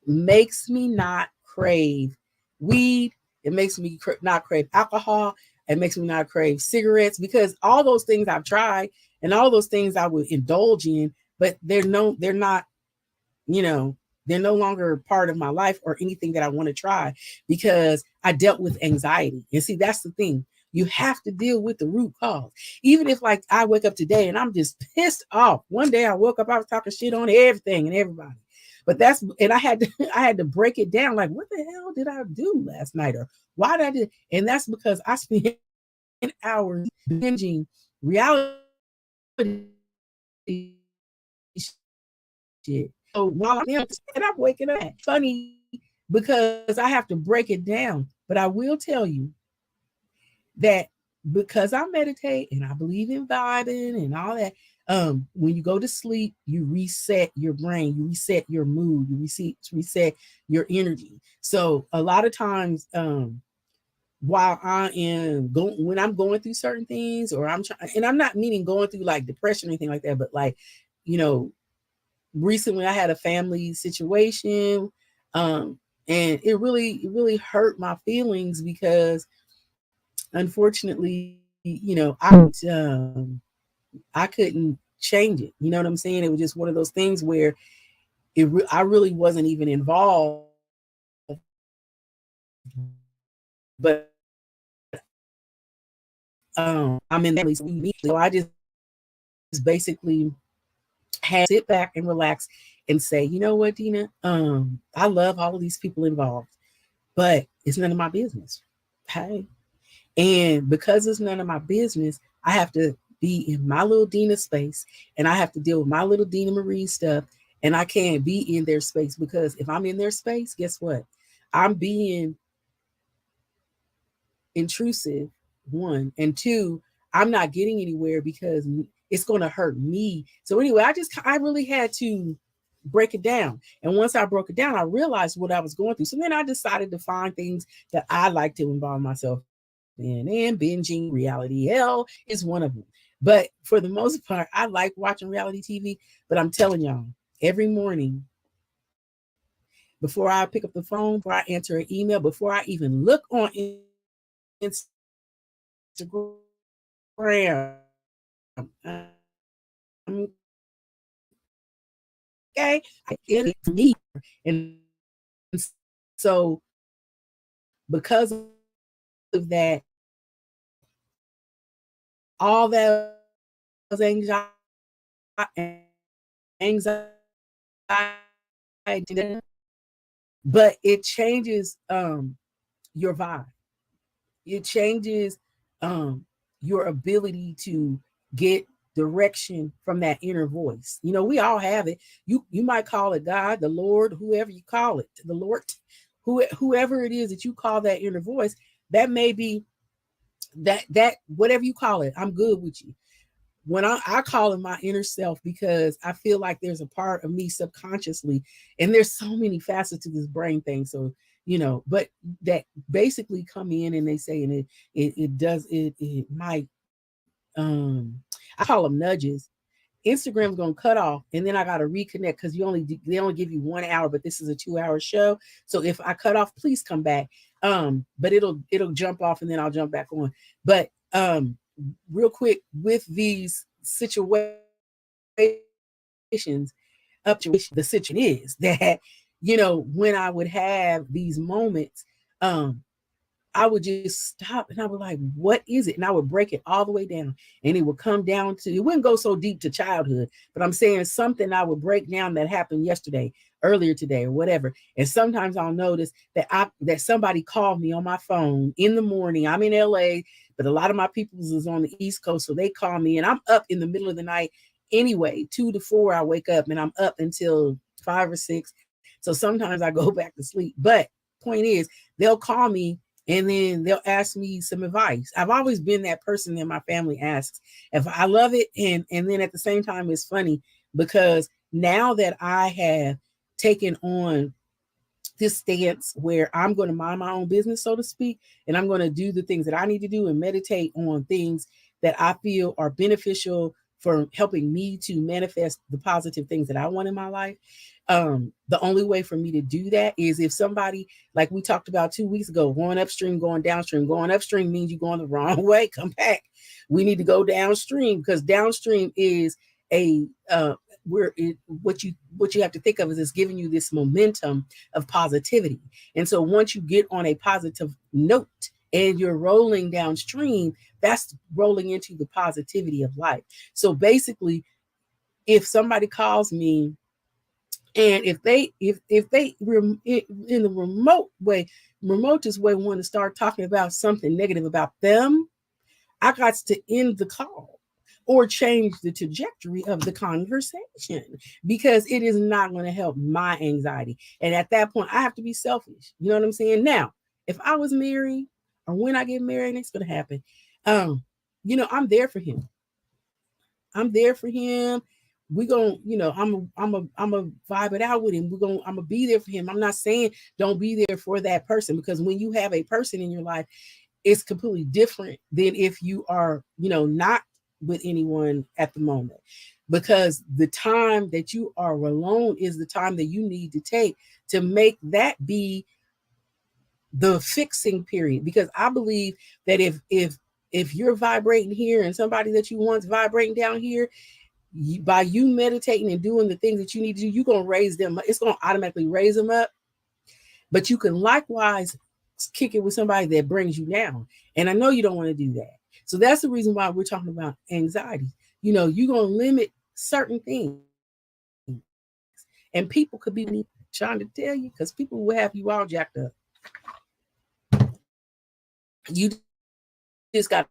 makes me not crave weed. It makes me not crave alcohol. It makes me not crave cigarettes because all those things I've tried and all those things I would indulge in, but they're not, you know, they're no longer part of my life or anything that I want to try because I dealt with anxiety. And see, that's the thing. You have to deal with the root cause. Even if like I wake up today and I'm just pissed off. One day I woke up, I was talking shit on everything and everybody. But I had to I had to break it down. Like, what the hell did I do last night? Or why did I do? And that's because I spent hours binging reality shit. So while I'm there, and I'm waking up. Funny because I have to break it down. But I will tell you that because I meditate and I believe in vibing and all that, when you go to sleep, you reset your brain, you reset your mood, you reset your energy. So a lot of times, while I am going, when I'm going through certain things, or I'm trying, and I'm not meaning going through like depression or anything like that, but like, you know, recently I had a family situation, um, and it really hurt my feelings because unfortunately, I couldn't change it. You know what I'm saying? It was just one of those things where I really wasn't even involved, but I'm in that place. So I just basically had to sit back and relax and say, you know what, Dina, I love all of these people involved, but it's none of my business. Hey. And because it's none of my business, I have to be in my little Dina space, and I have to deal with my little Dina Marie stuff. And I can't be in their space, because if I'm in their space, guess what? I'm being intrusive, one, and two, I'm not getting anywhere because it's going to hurt me. So anyway, I really had to break it down. And once I broke it down, I realized what I was going through. So then I decided to find things that I like to involve myself in, and binging reality hell is one of them. But for the most part, I like watching reality TV. But I'm telling y'all, every morning, before I pick up the phone, before I answer an email, before I even look on Instagram, okay, it is me. And so because of that, all that anxiety, but it changes your vibe. It changes um your ability to get direction from that inner voice. You know, we all have it. You might call it God, the Lord, whoever you call it, the Lord, whoever it is that you call that inner voice. That may be that whatever you call it, I'm good with you. When I call it my inner self, because I feel like there's a part of me subconsciously, and there's so many facets to this brain thing. So, but that basically come in and they say, and it does, it might, I call them nudges. Instagram's gonna cut off, and then I gotta reconnect, because they only give you 1 hour, but this is a 2 hour show. So if I cut off, please come back. But it'll jump off, and then I'll jump back on. But real quick, with these situations, the situation is that, when I would have these moments, I would just stop and I would like, what is it? And I would break it all the way down, and it would come down to, it wouldn't go so deep to childhood, but I'm saying something I would break down that happened yesterday, earlier today, or whatever. And sometimes I'll notice that somebody called me on my phone in the morning. I'm in LA, but a lot of my people is on the East Coast. So they call me, and I'm up in the middle of the night anyway. 2 to 4, I wake up, and I'm up until 5 or 6. So sometimes I go back to sleep. But point is, they'll call me, and then they'll ask me some advice. I've always been that person that my family asks if I love it. And then at the same time, it's funny because now that I have taken on this stance where I'm going to mind my own business, so to speak, and I'm going to do the things that I need to do and meditate on things that I feel are beneficial for helping me to manifest the positive things that I want in my life. The only way for me to do that is if somebody, like we talked about 2 weeks ago, going upstream, going downstream. Going upstream means you're going the wrong way. Come back. We need to go downstream, because downstream is a what you have to think of is it's giving you this momentum of positivity. And so once you get on a positive note and you're rolling downstream, that's rolling into the positivity of life. So basically, if somebody calls me, and if they in the remotest way want to start talking about something negative about them, I got to end the call or change the trajectory of the conversation, because it is not going to help my anxiety. And at that point, I have to be selfish. You know what I'm saying? Now, if I was married, or when I get married, it's going to happen. I'm there for him. I'm there for him. We gonna, I'm a vibe it out with him. I'm gonna be there for him. I'm not saying don't be there for that person, because when you have a person in your life, it's completely different than if you are, not with anyone at the moment. Because the time that you are alone is the time that you need to take to make that be the fixing period. Because I believe that if you're vibrating here and somebody that you want's vibrating down here, by you meditating and doing the things that you need to do, you're going to raise them up. It's going to automatically raise them up. But you can likewise kick it with somebody that brings you down. And I know you don't want to do that. So that's the reason why we're talking about anxiety. You're going to limit certain things. And people could be trying to tell you, because people will have you all jacked up. You just got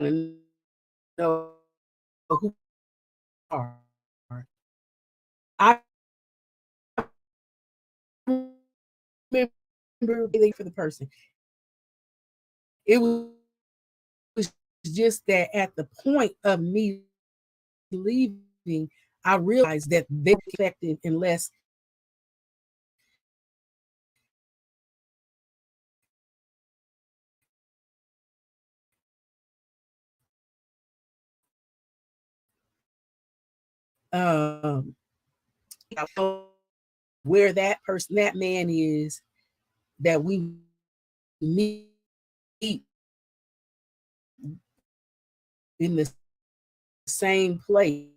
to know who you are. I remember for the person. It was just that at the point of me leaving, I realized that they were effective unless um, where that person, that man is that we meet in the same place,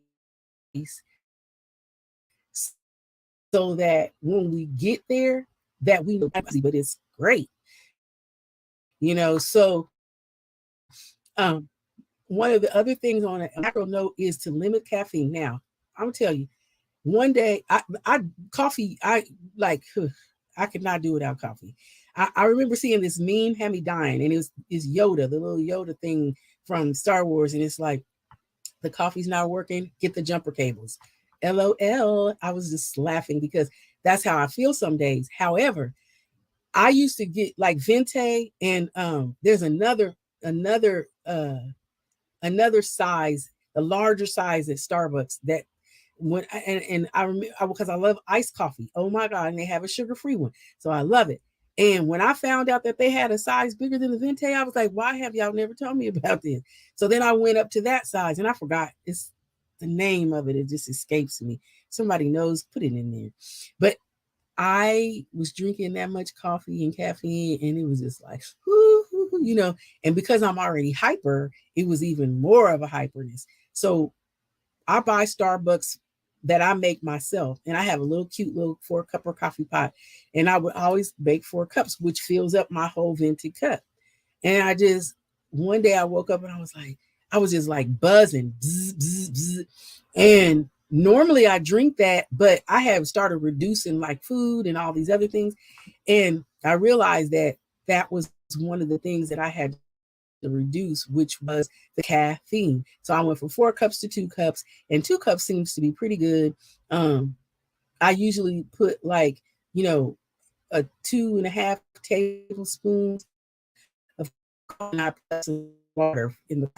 so that when we get there, that we know, but it's great, So, um, one of the other things on a macro note is to limit caffeine. Now, I'm gonna tell you, one day, I coffee, I like, I could not do without coffee. I remember seeing this meme had me dying, and it's Yoda, the little Yoda thing from Star Wars, and it's like, the coffee's not working, get the jumper cables. LOL. I was just laughing because that's how I feel some days. However, I used to get like Vente, and there's another another size, a larger size at Starbucks that when and I remember, because I love iced coffee. Oh my god, and they have a sugar-free one. So I love it. And when I found out that they had a size bigger than the Vente, I was like, why have y'all never told me about this? So then I went up to that size, and I forgot it's the name of it. It just escapes me. Somebody knows, put it in there. But I was drinking that much coffee and caffeine, and it was just like, and because I'm already hyper, it was even more of a hyperness. So I buy Starbucks that I make myself, and I have a little cute little 4-cup coffee pot, and I would always bake 4 cups, which fills up my whole venti cup. And one day I woke up and I was just like buzzing, bzz, bzz, bzz. And normally I drink that, but I have started reducing like food and all these other things. And I realized that that was one of the things that I had to reduce, which was the caffeine. So I went from 4 cups to 2 cups, and 2 cups seems to be pretty good. I usually put like, a 2.5 tablespoons of coffee plus water in the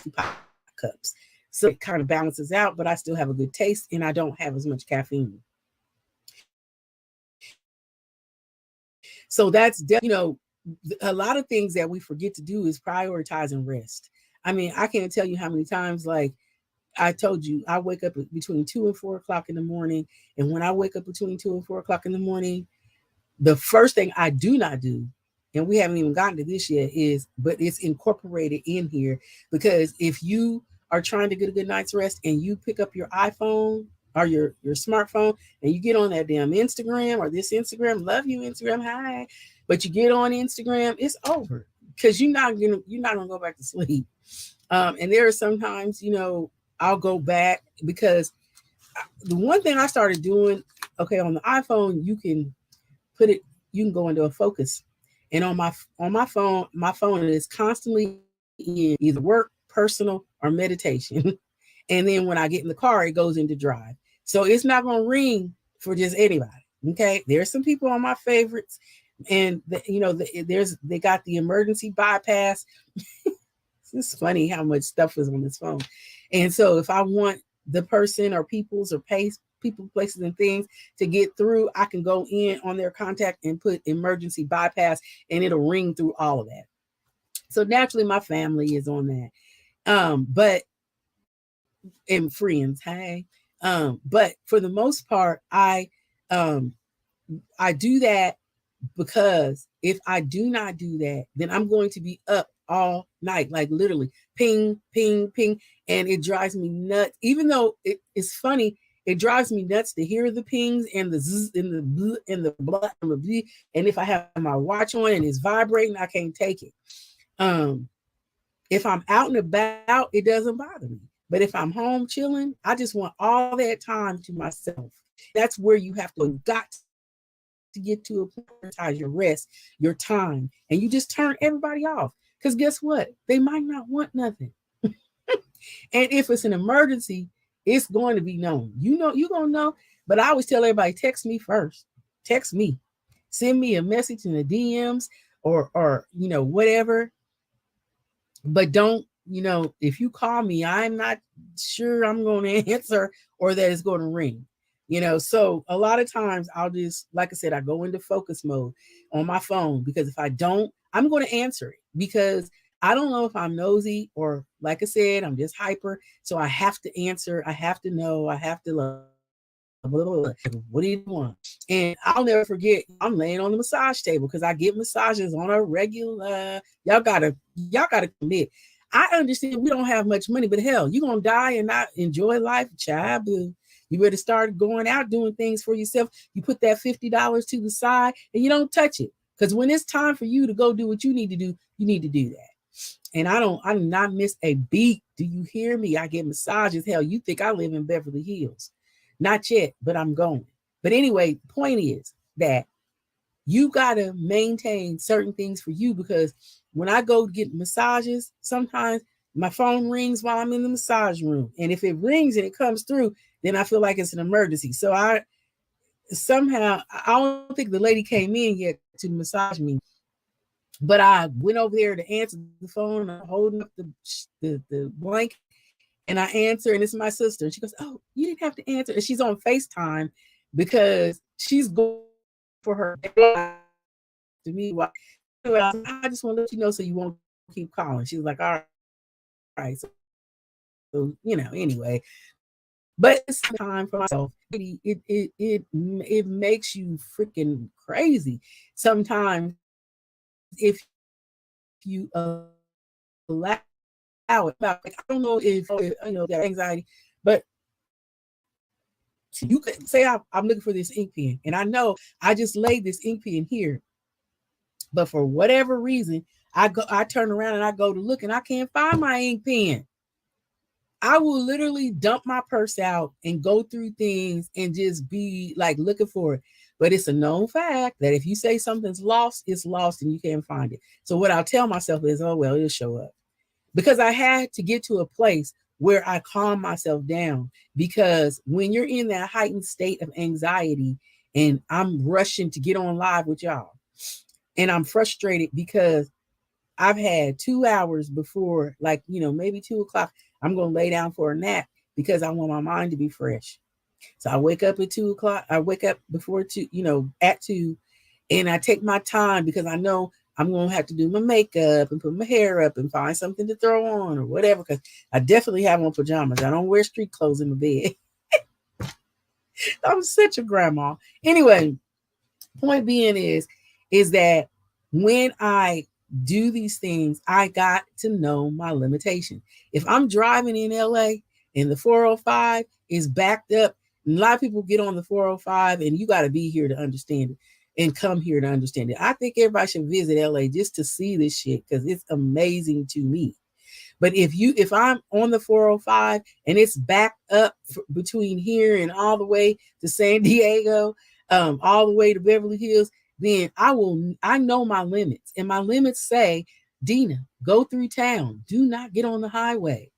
cups. So it kind of balances out, but I still have a good taste and I don't have as much caffeine. So that's, a lot of things that we forget to do is prioritize and rest. I mean, I can't tell you how many times, like I told you, I wake up between 2 and 4 o'clock in the morning. And when I wake up between 2 and 4 o'clock in the morning, the first thing I do not do, and we haven't even gotten to this yet, but it's incorporated in here, because if you are trying to get a good night's rest and you pick up your iPhone or your smartphone and you get on that damn Instagram or this Instagram, love you Instagram, hi, but you get on Instagram, it's over, because you're not gonna go back to sleep. And there are sometimes, I'll go back, because the one thing I started doing, okay, on the iPhone, you can go into a focus. And my phone is constantly in either work, personal, or meditation. And then when I get in the car, it goes into drive. So it's not going to ring for just anybody. Okay. There's some people on my favorites, and they got the emergency bypass. It's funny how much stuff is on this phone. And so if I want the person or people's or people, places, and things to get through, I can go in on their contact and put emergency bypass, and it'll ring through all of that. So naturally my family is on that. But and friends, hey. But for the most part, um I do that because if I do not do that, then I'm going to be up all night, like literally ping, ping, ping. And it drives me nuts. Even though it's funny, it drives me nuts to hear the pings and the zzz and the blah and the blah and the blah. And if I have my watch on and it's vibrating, I can't take it. Um, if I'm out and about, it doesn't bother me. But if I'm home chilling, I just want all that time to myself. That's where you have to got to get to a point where you prioritize your rest, your time, and you just turn everybody off. Because guess what? They might not want nothing. And if it's an emergency, it's going to be known. You know, you're gonna know. But I always tell everybody, text me first. Text me. Send me a message in the DMs or whatever, but don't, if you call me, I'm not sure I'm going to answer or that it's going to ring. So a lot of times I'll just, like I said, I go into focus mode on my phone, because if I don't, I'm going to answer it, because I don't know if I'm nosy or, like I said, I'm just hyper. So I have to answer. I have to know. I have to love. Blah, blah, blah. What do you want? And I'll never forget, I'm laying on the massage table because I get massages on a regular. Y'all gotta commit. I understand we don't have much money, but hell, you're gonna die and not enjoy life, child. Boo. You better start going out doing things for yourself. You put that $50 to the side and you don't touch it. Because when it's time for you to go do what you need to do, you need to do that. And I do not miss a beat. Do you hear me? I get massages. Hell, you think I live in Beverly Hills. Not yet, but I'm going. But anyway, the point is that you got to maintain certain things for you, because when I go get massages, sometimes my phone rings while I'm in the massage room. And if it rings and it comes through, then I feel like it's an emergency. So I don't think the lady came in yet to massage me, but I went over there to answer the phone. I'm holding up the blanket, and I answer, and it's my sister. And she goes, "Oh, you didn't have to answer." And she's on FaceTime because she's going for her to me. I just want to let you know so you won't keep calling. She was like, "All right." So anyway. But it's time for myself. It makes you freaking crazy sometimes if you allow it. Like, I don't know if that anxiety, but you could say I'm looking for this ink pen, and I know I just laid this ink pen here, but for whatever reason, I turn around and I go to look, and I can't find my ink pen. I will literally dump my purse out and go through things and just be like looking for it. But it's a known fact that if you say something's lost, it's lost and you can't find it. So what I'll tell myself is, oh well, it'll show up, because I had to get to a place where I calm myself down. Because when you're in that heightened state of anxiety, and I'm rushing to get on live with y'all, and I'm frustrated because I've had 2 hours before, like, maybe 2 o'clock, I'm going to lay down for a nap because I want my mind to be fresh. So I wake up at 2 o'clock. I wake up before two, at 2, and I take my time because I know I'm going to have to do my makeup and put my hair up and find something to throw on or whatever, because I definitely have on pajamas. I don't wear street clothes in my bed. I'm such a grandma. Anyway, point being is that when I do these things, I got to know my limitation. If I'm driving in LA and the 405 is backed up, and a lot of people get on the 405, and you got to be here to understand it and come here to understand it. I think everybody should visit LA just to see this shit, because it's amazing to me. But if I'm on the 405 and it's backed up between here and all the way to San Diego, all the way to Beverly Hills, then I know my limits. And my limits say, Dina, go through town. Do not get on the highway.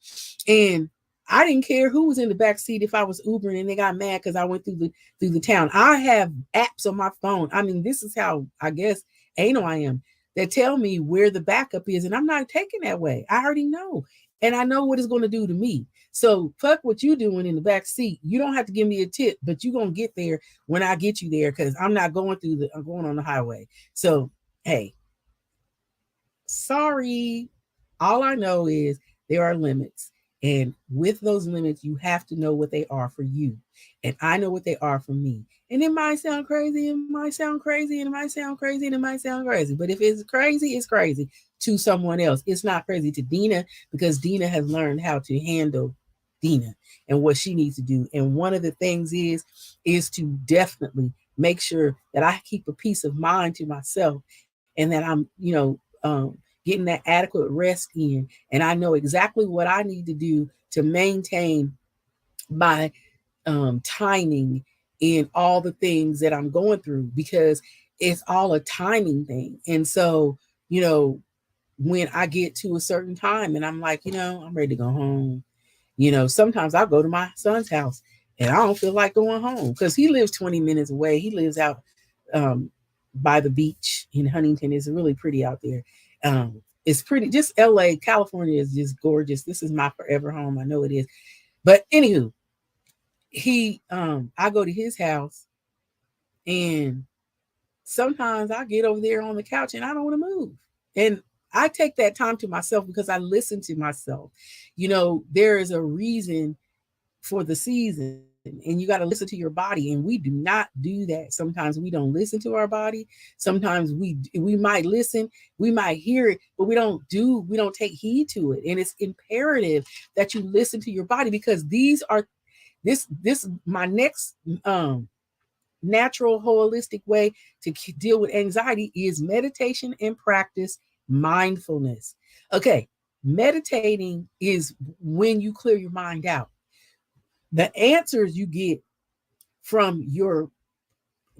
And I didn't care who was in the back seat if I was Ubering and they got mad because I went through the town. I have apps on my phone. I mean, this is how I guess anal I am, that tell me where the backup is, and I'm not taking that way. I already know, and I know what it's going to do to me. So fuck what you doing in the back seat. You don't have to give me a tip, but you're gonna get there when I get you there, because I'm not going I'm going on the highway. So hey, Sorry. All I know is there are limits. And with those limits, you have to know what they are for you. And I know what they are for me. And it might sound crazy, it might sound crazy, and it might sound crazy, and it might sound crazy. But if it's crazy, it's crazy to someone else. It's not crazy to Dina because Dina has learned how to handle Dina and what she needs to do. And one of the things is to definitely make sure that I keep a peace of mind to myself and that I'm, getting that adequate rest in. And I know exactly what I need to do to maintain my timing in all the things that I'm going through because it's all a timing thing. And so, you know, when I get to a certain time and I'm like, I'm ready to go home. Sometimes I'll go to my son's house and I don't feel like going home because he lives 20 minutes away. He lives out um, by the beach in Huntington. It's really pretty out there. It's pretty, just LA, California is just gorgeous. This is my forever home. I know it is. But anywho, I go to his house and sometimes I get over there on the couch and I don't want to move. And I take that time to myself because I listen to myself. There is a reason for the season and you got to listen to your body, and we do not do that. Sometimes we don't listen to our body. Sometimes we might listen, we might hear it, but we don't take heed to it. And it's imperative that you listen to your body because this my next natural holistic way to deal with anxiety is meditation and practice mindfulness. Okay, meditating is when you clear your mind out. The answers you get from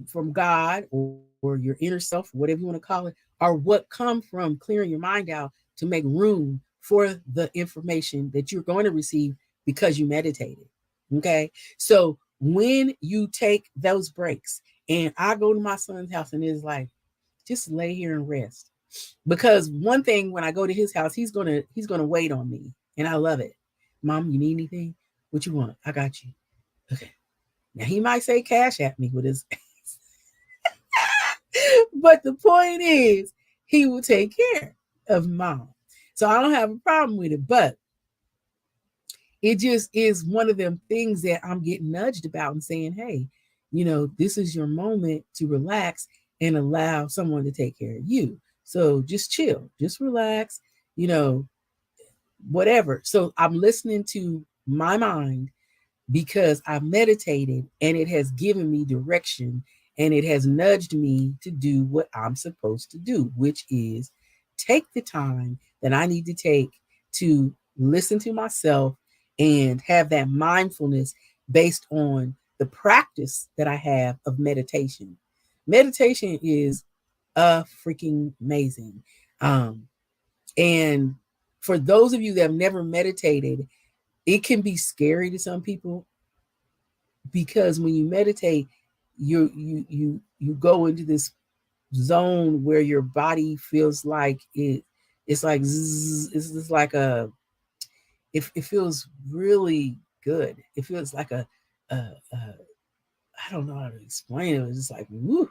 from God or your inner self, whatever you want to call it, are what come from clearing your mind out to make room for the information that you're going to receive because you meditated. Okay. So when you take those breaks, and I go to my son's house and it's like, just lay here and rest. Because one thing when I go to his house, he's gonna wait on me. And I love it. Mom, you need anything? What you want? I got you. Okay. Now he might say cash at me with his but the point is he will take care of mom. So I don't have a problem with it. But it just is one of them things that I'm getting nudged about and saying, hey, this is your moment to relax and allow someone to take care of you. So just chill, just relax, you know, whatever. So I'm listening to my mind because I meditated and it has given me direction and it has nudged me to do what I'm supposed to do, which is take the time that I need to take to listen to myself and have that mindfulness based on the practice that I have of meditation. Meditation is freaking amazing. Um, and for those of you that have never meditated, it can be scary to some people because when you meditate, you go into this zone where your body feels like it's like zzz, it's just like it feels really good. It feels like a I don't know how to explain it. It's just like woo,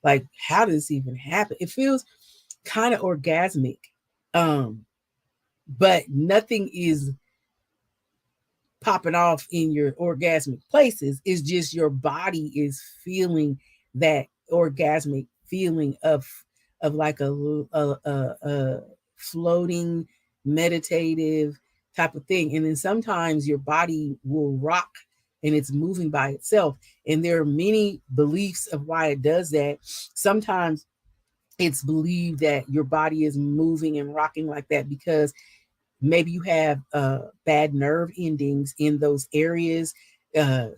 like how does this even happen? It feels kind of orgasmic, um, but nothing is popping off in your orgasmic places. It's just your body is feeling that orgasmic feeling of like a floating meditative type of thing. And then sometimes your body will rock and it's moving by itself. And there are many beliefs of why it does that. Sometimes it's believed that your body is moving and rocking like that because maybe you have bad nerve endings in those areas.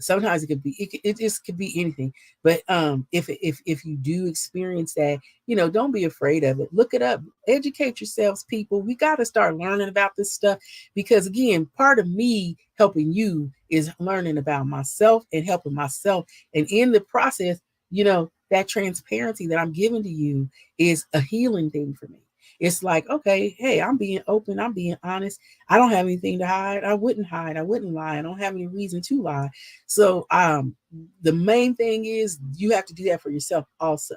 Sometimes it just could be anything. But if you do experience that, don't be afraid of it. Look it up, educate yourselves, people. We got to start learning about this stuff because again, part of me helping you is learning about myself and helping myself. And in the process, that transparency that I'm giving to you is a healing thing for me. It's like, okay, hey, I'm being open. I'm being honest. I don't have anything to hide. I wouldn't hide. I wouldn't lie. I don't have any reason to lie. So the main thing is you have to do that for yourself also.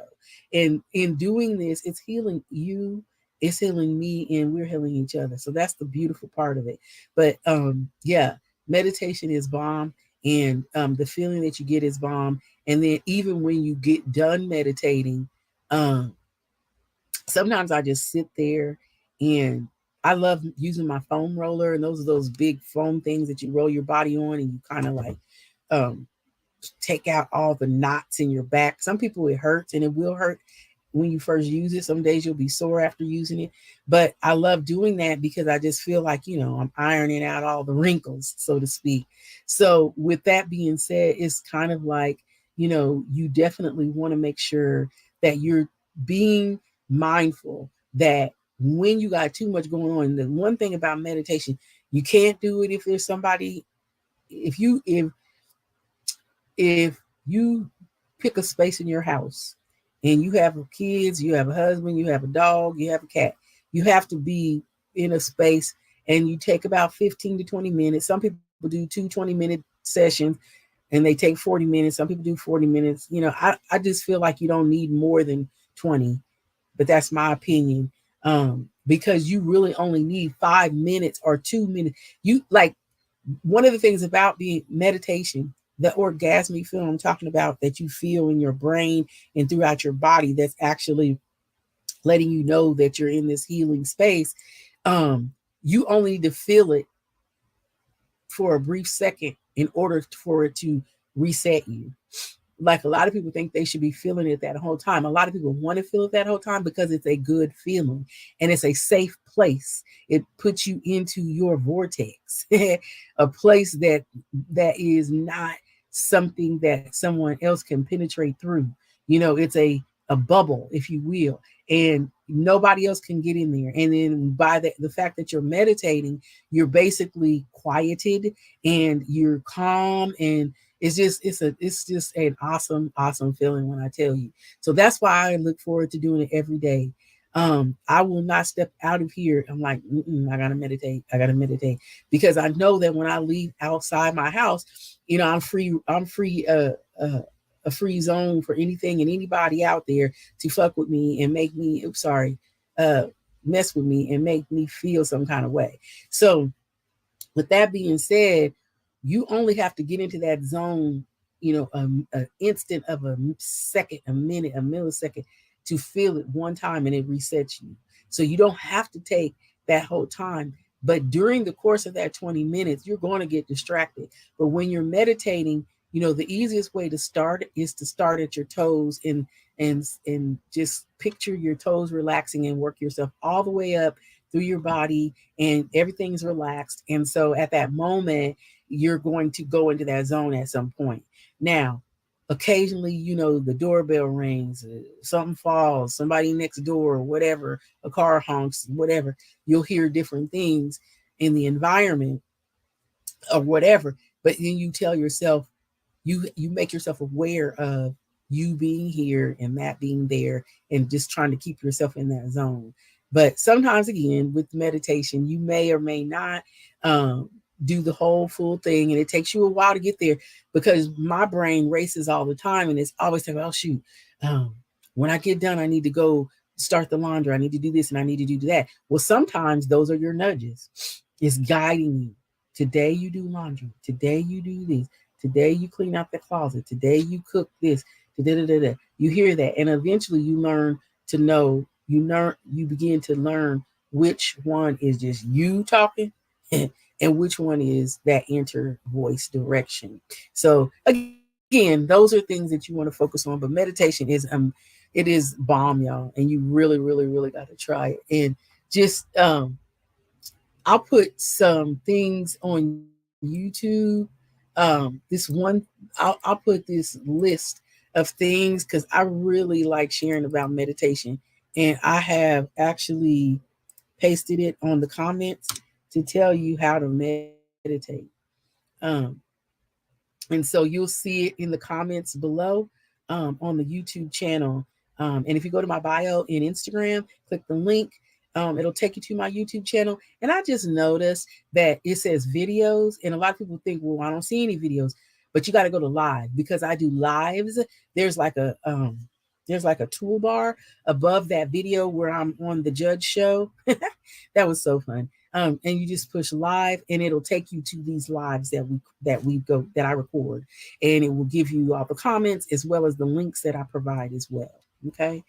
And in doing this, it's healing you it's healing me and we're healing each other. So that's the beautiful part of it. But yeah, meditation is bomb, and the feeling that you get is bomb. And then even when you get done meditating, um, sometimes I just sit there, and I love using my foam roller, and those are those big foam things that you roll your body on, and you kind of like um take out all the knots in your back. Some people it hurts, and it will hurt when you first use it. Some days you'll be sore after using it. But I love doing that because I just feel like, I'm ironing out all the wrinkles, so to speak. So with that being said, it's kind of like, you definitely want to make sure that you're being mindful that when you got too much going on, the one thing about meditation, you can't do it if there's somebody, if you pick a space in your house and you have kids, you have a husband, you have a dog, you have a cat, you have to be in a space, and you take about 15 to 20 minutes. Some people do 2 20-minute sessions and they take 40 minutes. Some people do 40 minutes. I just feel like you don't need more than 20, but that's my opinion. Because you really only need 5 minutes or 2 minutes. You like one of the things about being meditation, the orgasmic feeling I'm talking about that you feel in your brain and throughout your body, that's actually letting you know that you're in this healing space. You only need to feel it for a brief second in order for it to reset you. Like a lot of people think they should be feeling it that whole time. A lot of people want to feel it that whole time because it's a good feeling and it's a safe place. It puts you into your vortex, a place that is not something that someone else can penetrate through. It's a bubble, if you will, and nobody else can get in there. And then by the fact that you're meditating, you're basically quieted and you're calm, and it's just an awesome feeling when I tell you. So that's why I look forward to doing it every day. I will not step out of here. I'm like, I gotta meditate. I gotta meditate because I know that when I leave outside my house, I'm free. I'm free. A free zone for anything and anybody out there to fuck with me and make me. Oops, sorry. Uh, mess with me and make me feel some kind of way. So with that being said, you only have to get into that zone, an instant of a second, a minute, a millisecond to feel it one time and it resets you. So you don't have to take that whole time. But during the course of that 20 minutes, you're going to get distracted. But when you're meditating, the easiest way to start is to start at your toes and just picture your toes relaxing and work yourself all the way up through your body and everything's relaxed. And so at that moment, you're going to go into that zone at some point. Now, occasionally, the doorbell rings, something falls, somebody next door, whatever, a car honks, whatever. You'll hear different things in the environment or whatever. But then you tell yourself, you make yourself aware of you being here and that being there and just trying to keep yourself in that zone. But sometimes again with meditation you may or may not um, do the whole full thing, and it takes you a while to get there because my brain races all the time and it's always like, oh shoot, um, when I get done I need to go start the laundry, I need to do this and I need to do that. Well, sometimes those are your nudges. It's guiding you. Today you do laundry, today you do this, today you clean out the closet. Today you cook this. Da-da-da-da. You hear that, and eventually you learn to know. You begin to learn which one is just you talking, and which one is that inner voice direction. So again, those are things that you want to focus on. But meditation it is bomb, y'all, and you really, really, really got to try it. And just I'll put some things on YouTube. This one, I'll put this list of things because I really like sharing about meditation, and I have actually pasted it on the comments to tell you how to meditate. Um, and so you'll see it in the comments below on the YouTube channel. And if you go to my bio in Instagram, click the link. It'll take you to my YouTube channel. And I just noticed that it says videos, and a lot of people think, well, I don't see any videos, but you got to go to live because I do lives. There's like there's like a toolbar above that video where I'm on the judge show. That was so fun. And you just push live, and it'll take you to these lives that I record, and it will give you all the comments as well as the links that I provide as well. Okay.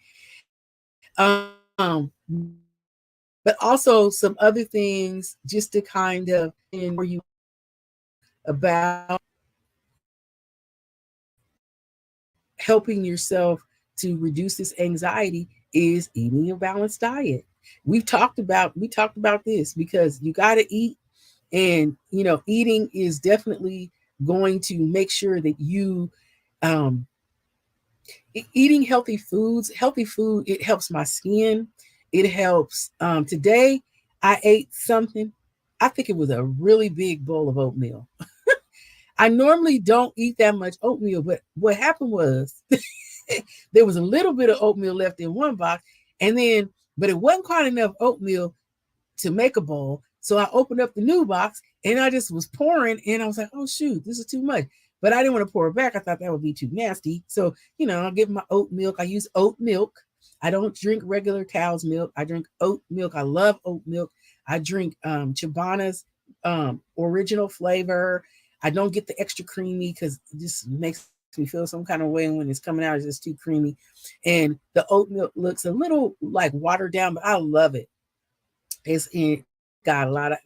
But also some other things just to kind of for you about helping yourself to reduce this anxiety is eating a balanced diet. We talked about this because you got to eat, and eating is definitely going to make sure that you um eating healthy food, it helps my skin. It helps. Today I ate something, I think it was a really big bowl of oatmeal. I normally don't eat that much oatmeal, but what happened was there was a little bit of oatmeal left in one box, and then, but it wasn't quite enough oatmeal to make a bowl. So I opened up the new box and I just was pouring, and I was like, oh shoot, this is too much. But I didn't want to pour it back. I thought that would be too nasty. So, I'll get my oat milk. I use oat milk. I don't drink regular cow's milk. I drink oat milk. I love oat milk. I drink Chobana's original flavor. I don't get the extra creamy because it just makes me feel some kind of way when it's coming out. It's just too creamy. And the oat milk looks a little like watered down, but I love it. It's got a lot of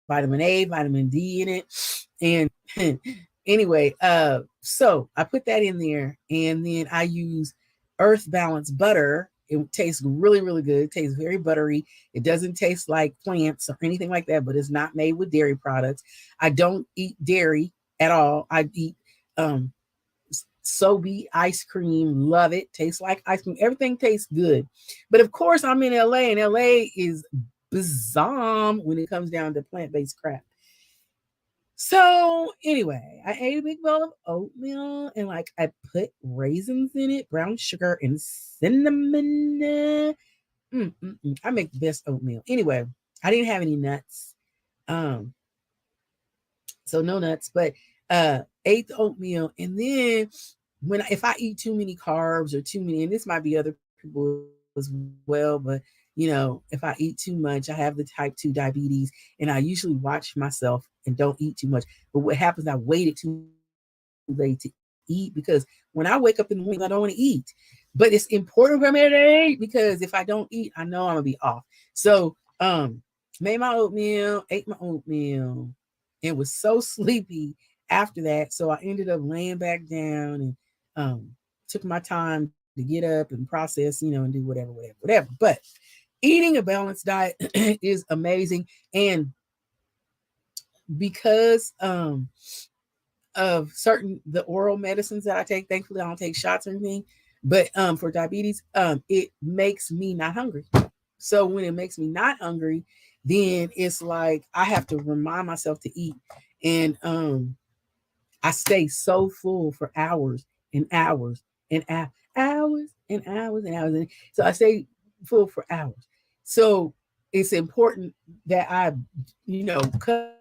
vitamin A, vitamin D in it. And anyway, so I put that in there, and then I use Earth Balance butter. It tastes really, really good. It tastes very buttery. It doesn't taste like plants or anything like that, but it's not made with dairy products. I don't eat dairy at all. I eat um Sobe ice cream. Love it. Tastes like ice cream. Everything tastes good. But of course, I'm in LA, and LA is bizarre when it comes down to plant-based crap. So anyway, I ate a big bowl of oatmeal, and like I put raisins in it, brown sugar, and cinnamon. I make the best oatmeal. Anyway, I didn't have any nuts. Um, so no nuts, but ate the oatmeal, and then if I eat too many carbs or too many, and this might be other people as well, but if I eat too much, I have the type 2 diabetes, and I usually watch myself and don't eat too much. But what happens, I waited too late to eat because when I wake up in the morning, I don't want to eat. But it's important for me to eat because if I don't eat, I know I'm gonna be off. So made my oatmeal, ate my oatmeal, and was so sleepy after that. So I ended up laying back down and took my time to get up and process, and do whatever. But eating a balanced diet is amazing. And because of the oral medicines that I take, thankfully I don't take shots or anything, but for diabetes, it makes me not hungry. So when it makes me not hungry, then it's like I have to remind myself to eat. And I stay so full for hours and hours and hours and hours and hours. And so I stay full for hours. So it's important that I, cut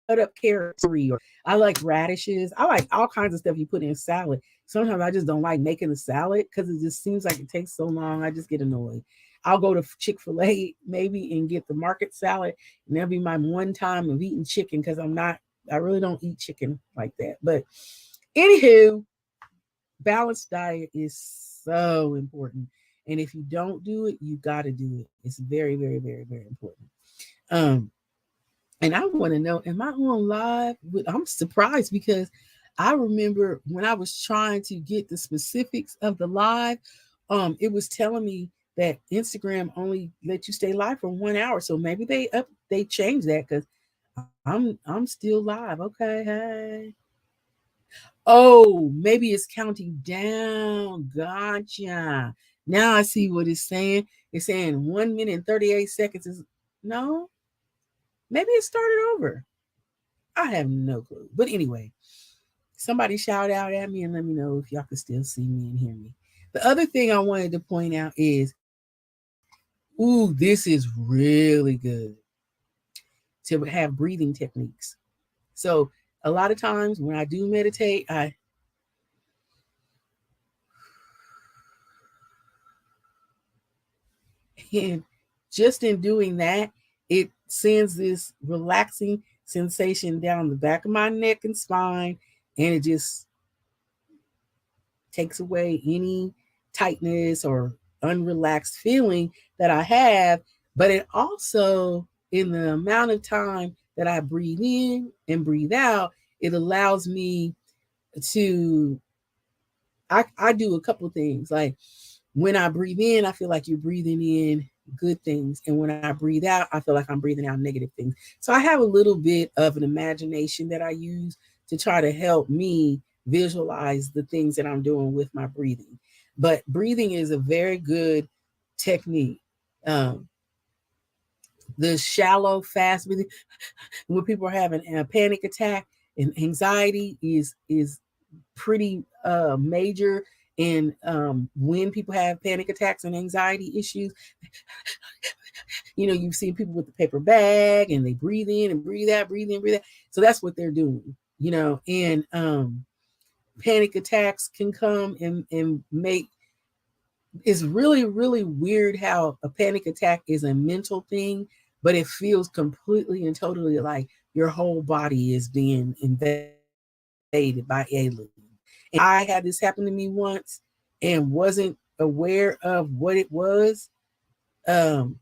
up carrots, or I like radishes. I like all kinds of stuff you put in salad. Sometimes I just don't like making the salad because it just seems like it takes so long. I just get annoyed. I'll go to Chick-fil-A maybe and get the market salad, and that'll be my one time of eating chicken because I really don't eat chicken like that. But anywho, balanced diet is so important. And if you don't do it, you got to do it. It's very, very, very, very important. Um, and I want to know, am I on live? I'm surprised because I remember when I was trying to get the specifics of the live, it was telling me that Instagram only let you stay live for 1 hour. So maybe they changed that because I'm still live. Okay, hey. Oh, maybe it's counting down. Gotcha. Now I see what it's saying. It's saying 1 minute and 38 seconds is no. Maybe it started over. I have no clue. But anyway, somebody shout out at me and let me know if y'all can still see me and hear me. The other thing I wanted to point out is, ooh, this is really good to have breathing techniques. So a lot of times when I do meditate, I And just in doing that, it sends this relaxing sensation down the back of my neck and spine, and it just takes away any tightness or unrelaxed feeling that I have. But it also, in the amount of time that I breathe in and breathe out, it allows me to, I do a couple things. Like when I breathe in, I feel like you're breathing in good things. And when I breathe out, I feel like I'm breathing out negative things. So I have a little bit of an imagination that I use to try to help me visualize the things that I'm doing with my breathing. But breathing is a very good technique. Um, the shallow, fast breathing, when people are having a panic attack and anxiety is pretty major. And when people have panic attacks and anxiety issues, you've seen people with the paper bag and they breathe in and breathe out, breathe in, breathe out. So that's what they're doing, and panic attacks can come and make, it's really, really weird how a panic attack is a mental thing, but it feels completely and totally like your whole body is being invaded by aliens. And I had this happen to me once and wasn't aware of what it was. Um,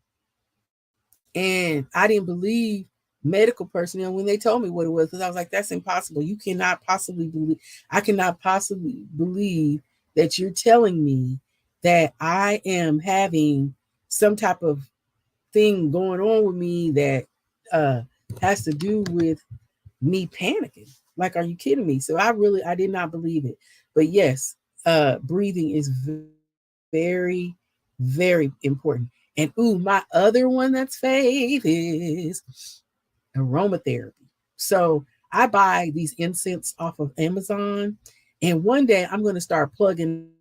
and I didn't believe medical personnel when they told me what it was, because I was like, that's impossible. You cannot possibly believe, I cannot possibly believe that you're telling me that I am having some type of thing going on with me that uh, has to do with me panicking. Like, are you kidding me? So I did not believe it. But yes, breathing is very, very important. And my other one that's faith is aromatherapy. So I buy these incense off of Amazon. And one day I'm going to start plugging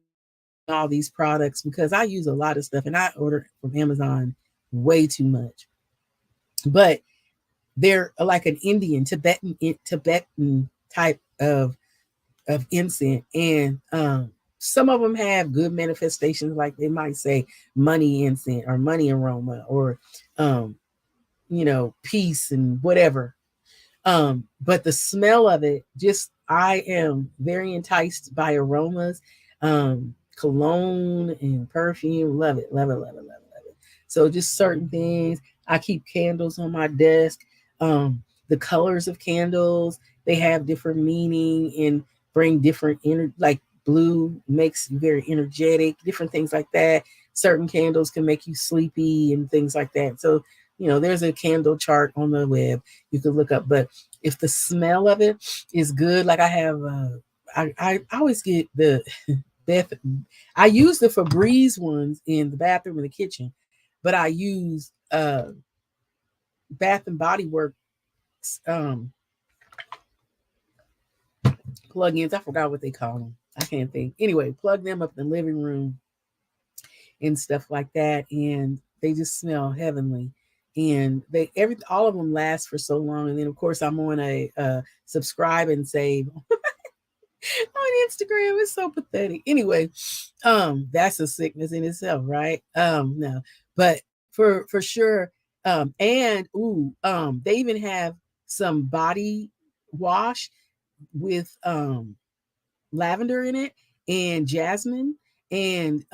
all these products because I use a lot of stuff and I order from Amazon way too much. But they're like an Indian, Tibetan type of incense. And some of them have good manifestations, like they might say money incense or money aroma or um, peace and whatever. But the smell of it, just I am very enticed by aromas, cologne and perfume. Love it, love it, love it, love it, love it. So just certain things. I keep candles on my desk. The colors of candles, they have different meaning and bring different like blue makes you very energetic, different things like that. Certain candles can make you sleepy and things like that. So, there's a candle chart on the web you could look up. But if the smell of it is good, like I have, I always get the Beth. I use the Febreze ones in the bathroom and the kitchen, but I use Bath and Body Works um, plug-ins. I forgot what they call them. I can't think. Anyway, plug them up in the living room and stuff like that, and they just smell heavenly. And all of them last for so long. And then of course I'm on a subscribe and save on Instagram. It's so pathetic. Anyway, that's a sickness in itself, right? No, but for sure. And they even have some body wash with lavender in it and jasmine, and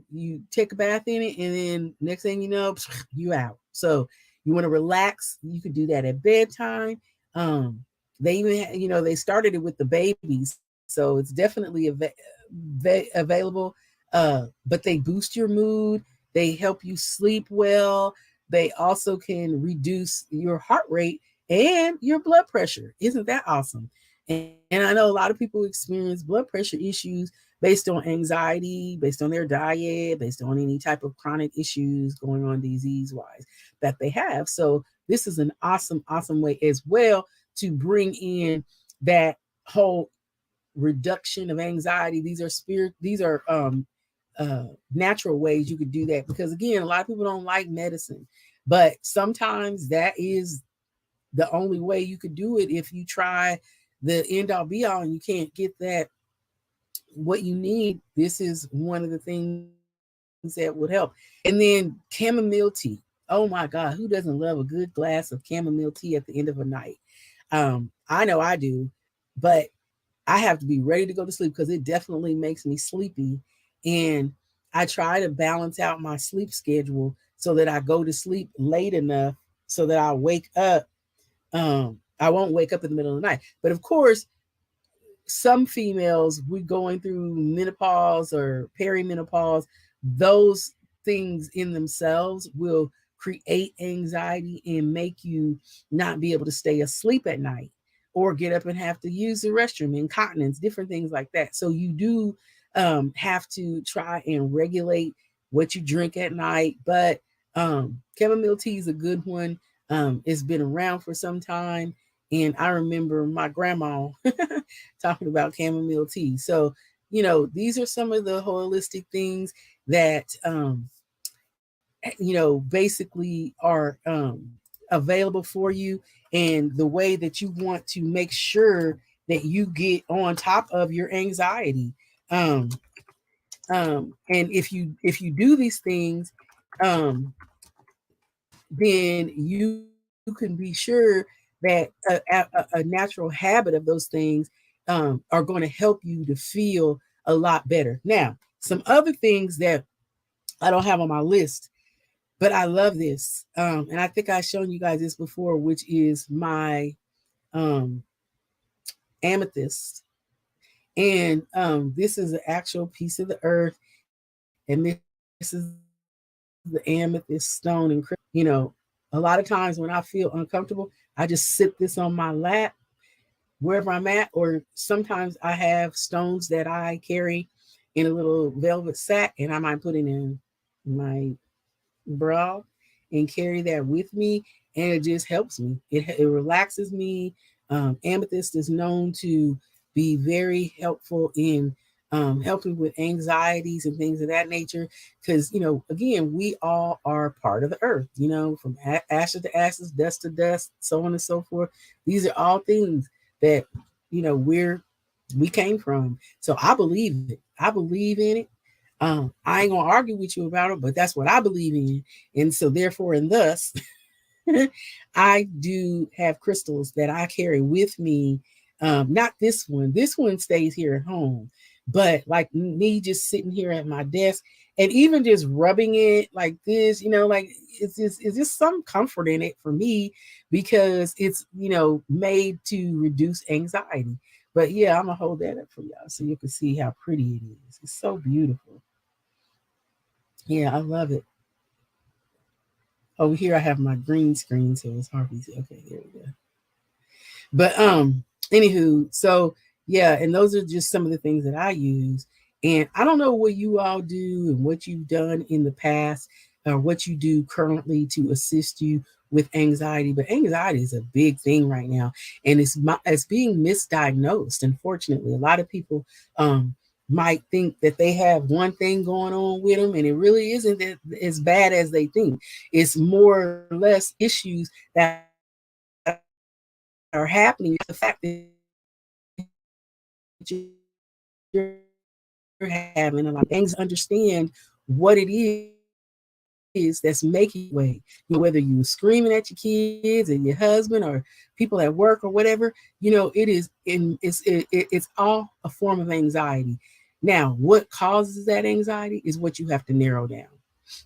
you take a bath in it, and then next thing you know, you out. So you want to relax, you could do that at bedtime. They even they started it with the babies, so it's definitely available. But they boost your mood, they help you sleep well, they also can reduce your heart rate and your blood pressure. Isn't that awesome? And I know a lot of people experience blood pressure issues based on anxiety, based on their diet, based on any type of chronic issues going on disease wise that they have. So this is an awesome, awesome way as well to bring in that whole reduction of anxiety. These are natural ways you could do that, because again, a lot of people don't like medicine, but sometimes that is the only way you could do it. If you try the end all be all and you can't get that what you need, this is one of the things you can do. that would help. And then chamomile tea. Oh my God, who doesn't love a good glass of chamomile tea at the end of a night? I know I do, but I have to be ready to go to sleep because it definitely makes me sleepy. And I try to balance out my sleep schedule so that I go to sleep late enough so that I wake up. I won't wake up in the middle of the night. But of course, some females, we going through menopause or perimenopause, those things in themselves will create anxiety and make you not be able to stay asleep at night or get up and have to use the restroom, incontinence, different things like that. So you do have to try and regulate what you drink at night. But chamomile tea is a good one. It's been around for some time. And I remember my grandma talking about chamomile tea. So, these are some of the holistic things that, basically are available for you, and the way that you want to make sure that you get on top of your anxiety. Um, and if you do these things, um, then you can be sure that a natural habit of those things are going to help you to feel a lot better. Now, some other things that I don't have on my list, but I love this. And I think I've shown you guys this before, which is my um, amethyst. And this is an actual piece of the earth. And this is the amethyst stone and crystal. A lot of times when I feel uncomfortable, I just sit this on my lap wherever I'm at, or sometimes I have stones that I carry in a little velvet sack, and I might put it in my bra and carry that with me, and it just helps me. It relaxes me. Amethyst is known to be very helpful in helping with anxieties and things of that nature. Because again, we all are part of the earth. From ashes to ashes, dust to dust, so on and so forth. These are all things that we came from. So I believe it. I believe in it. I ain't gonna argue with you about it, but that's what I believe in. And so therefore and thus, I do have crystals that I carry with me. Not this one. This one stays here at home. But like me just sitting here at my desk and even just rubbing it like this, like it's just some comfort in it for me because it's made to reduce anxiety. But yeah, I'm gonna hold that up for y'all so you can see how pretty it is. It's so beautiful. Yeah, I love it. Over here I have my green screen, so it's hard to see. Okay, there we go. But anywho, so yeah, and those are just some of the things that I use. And I don't know what you all do and what you've done in the past or what you do currently to assist you with anxiety, but anxiety is a big thing right now, and it's being misdiagnosed. Unfortunately, a lot of people might think that they have one thing going on with them, and it really isn't that as bad as they think. It's more or less issues that are happening. The fact that you're having a lot of anxiety, understand what it is that's making you feel that way. Whether you were screaming at your kids and your husband or people at work or whatever, it's all a form of anxiety. Now, what causes that anxiety is what you have to narrow down.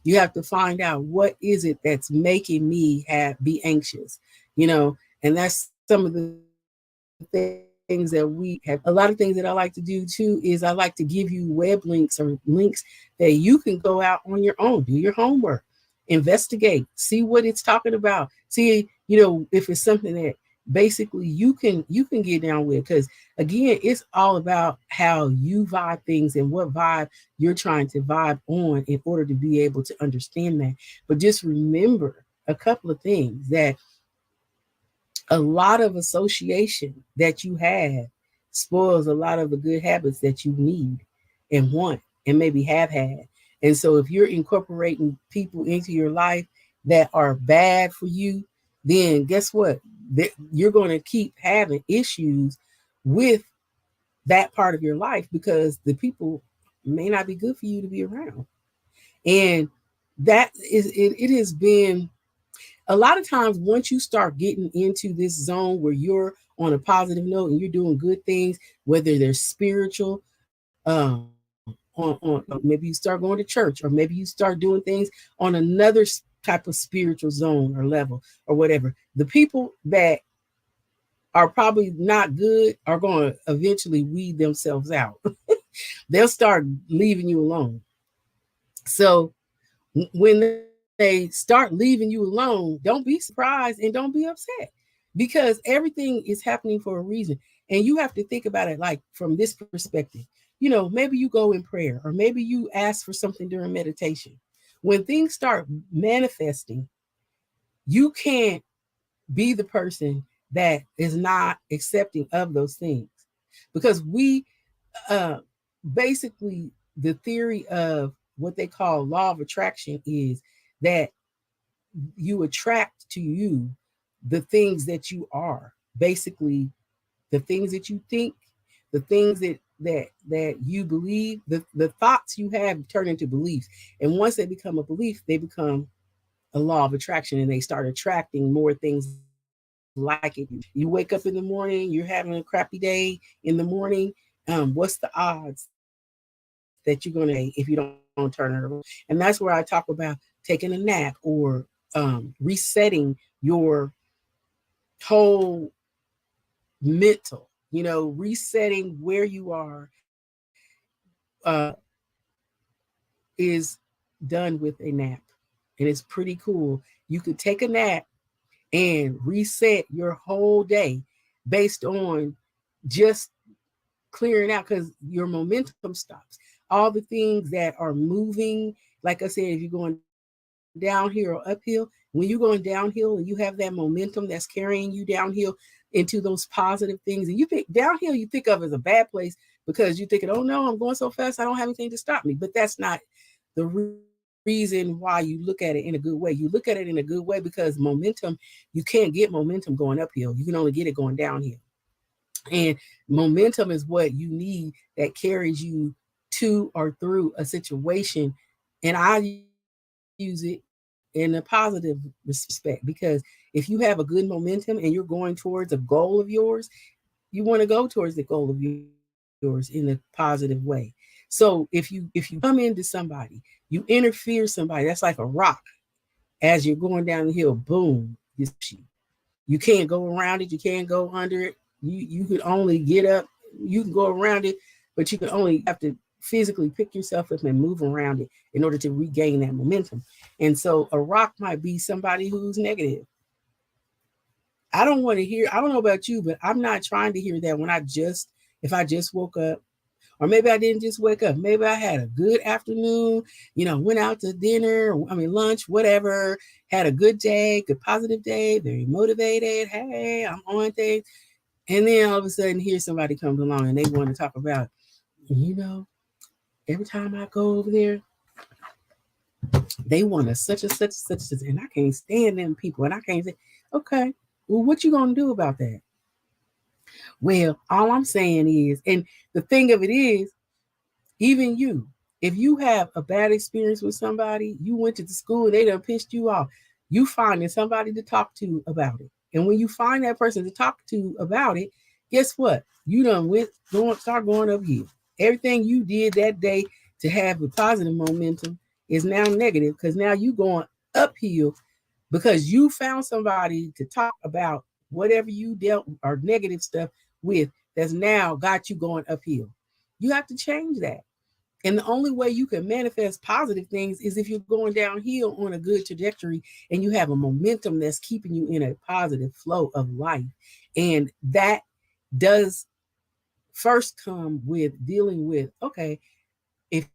You have to find out what is it that's making me be anxious, and that's some of the things that we have. A lot of things that I like to do too is I like to give you web links or links that you can go out on your own, do your homework, investigate, see what it's talking about, see if it's something that basically you can get down with, because again, it's all about how you vibe things and what vibe you're trying to vibe on in order to be able to understand that. But just remember a couple of things, that a lot of association that you have spoils a lot of the good habits that you need and want and maybe have had. And so if you're incorporating people into your life that are bad for you, then guess what? You're going to keep having issues with that part of your life because the people may not be good for you to be around. And that is it has been a lot of times once you start getting into this zone where you're on a positive note and you're doing good things, whether they're spiritual, maybe you start going to church, or maybe you start doing things on another type of spiritual zone or level or whatever. The people that are probably not good are going to eventually weed themselves out. They'll start leaving you alone. So when they start leaving you alone, don't be surprised and don't be upset, because everything is happening for a reason. And you have to think about it like from this perspective. Maybe you go in prayer, or maybe you ask for something during meditation. When things start manifesting, you can't be the person that is not accepting of those things, because we uh basically, the theory of what they call law of attraction is that you attract to you the things that you are. Basically, the things that you think, the things that you believe, the thoughts you have turn into beliefs. And once they become a belief, they become a law of attraction, and they start attracting more things like it. You wake up in the morning, you're having a crappy day in the morning. What's the odds that you're going to have a crappy day if you don't turn it around? And that's where I talk about taking a nap, or resetting your whole mental, resetting where you are, uh, is done with a nap. And it's pretty cool. You could take a nap and reset your whole day based on just clearing out, because your momentum stops. All the things that are moving, like I said, if you're going downhill or uphill, when you're going downhill and you have that momentum that's carrying you downhill into those positive things, and you think downhill, you think of as a bad place because you're thinking, oh no, I'm going so fast, I don't have anything to stop me. But that's not the reason why you look at it in a good way. You look at it in a good way because momentum, you can't get momentum going uphill. You can only get it going downhill. And momentum is what you need that carries you to or through a situation. And I use it in a positive respect, because if you have a good momentum and you're going towards a goal of yours, you want to go towards the goal of yours in a positive way. So if you come into somebody, you interfere somebody, that's like a rock. As you're going down the hill, boom, you can't go around it, you can't go under it. You could only get up, you can go around it, but you can only have to physically pick yourself up and move around it in order to regain that momentum. And so a rock might be somebody who's negative. I don't want to hear, I don't know about you, but I'm not trying to hear that when if I just woke up, or maybe I didn't just wake up. Maybe I had a good afternoon, went out to dinner, lunch, whatever, had a good day, good positive day, very motivated. Hey, I'm on things. And then all of a sudden, here somebody comes along and they want to talk about, you know, every time I go over there, they want a such, and I can't stand them people. And I can't say, okay, well, what you gonna do about that? Well, all I'm saying is, and the thing of it is, even you, if you have a bad experience with somebody, you went to the school and they done pissed you off, you finding somebody to talk to about it. And when you find that person to talk to about it, guess what? You done start going uphill. Everything you did that day to have a positive momentum is now negative, because now you going uphill because you found somebody to talk about whatever you dealt or negative stuff with that's now got you going uphill. You have to change that. And the only way you can manifest positive things is if you're going downhill on a good trajectory and you have a momentum that's keeping you in a positive flow of life. And that does first come with dealing with, okay, if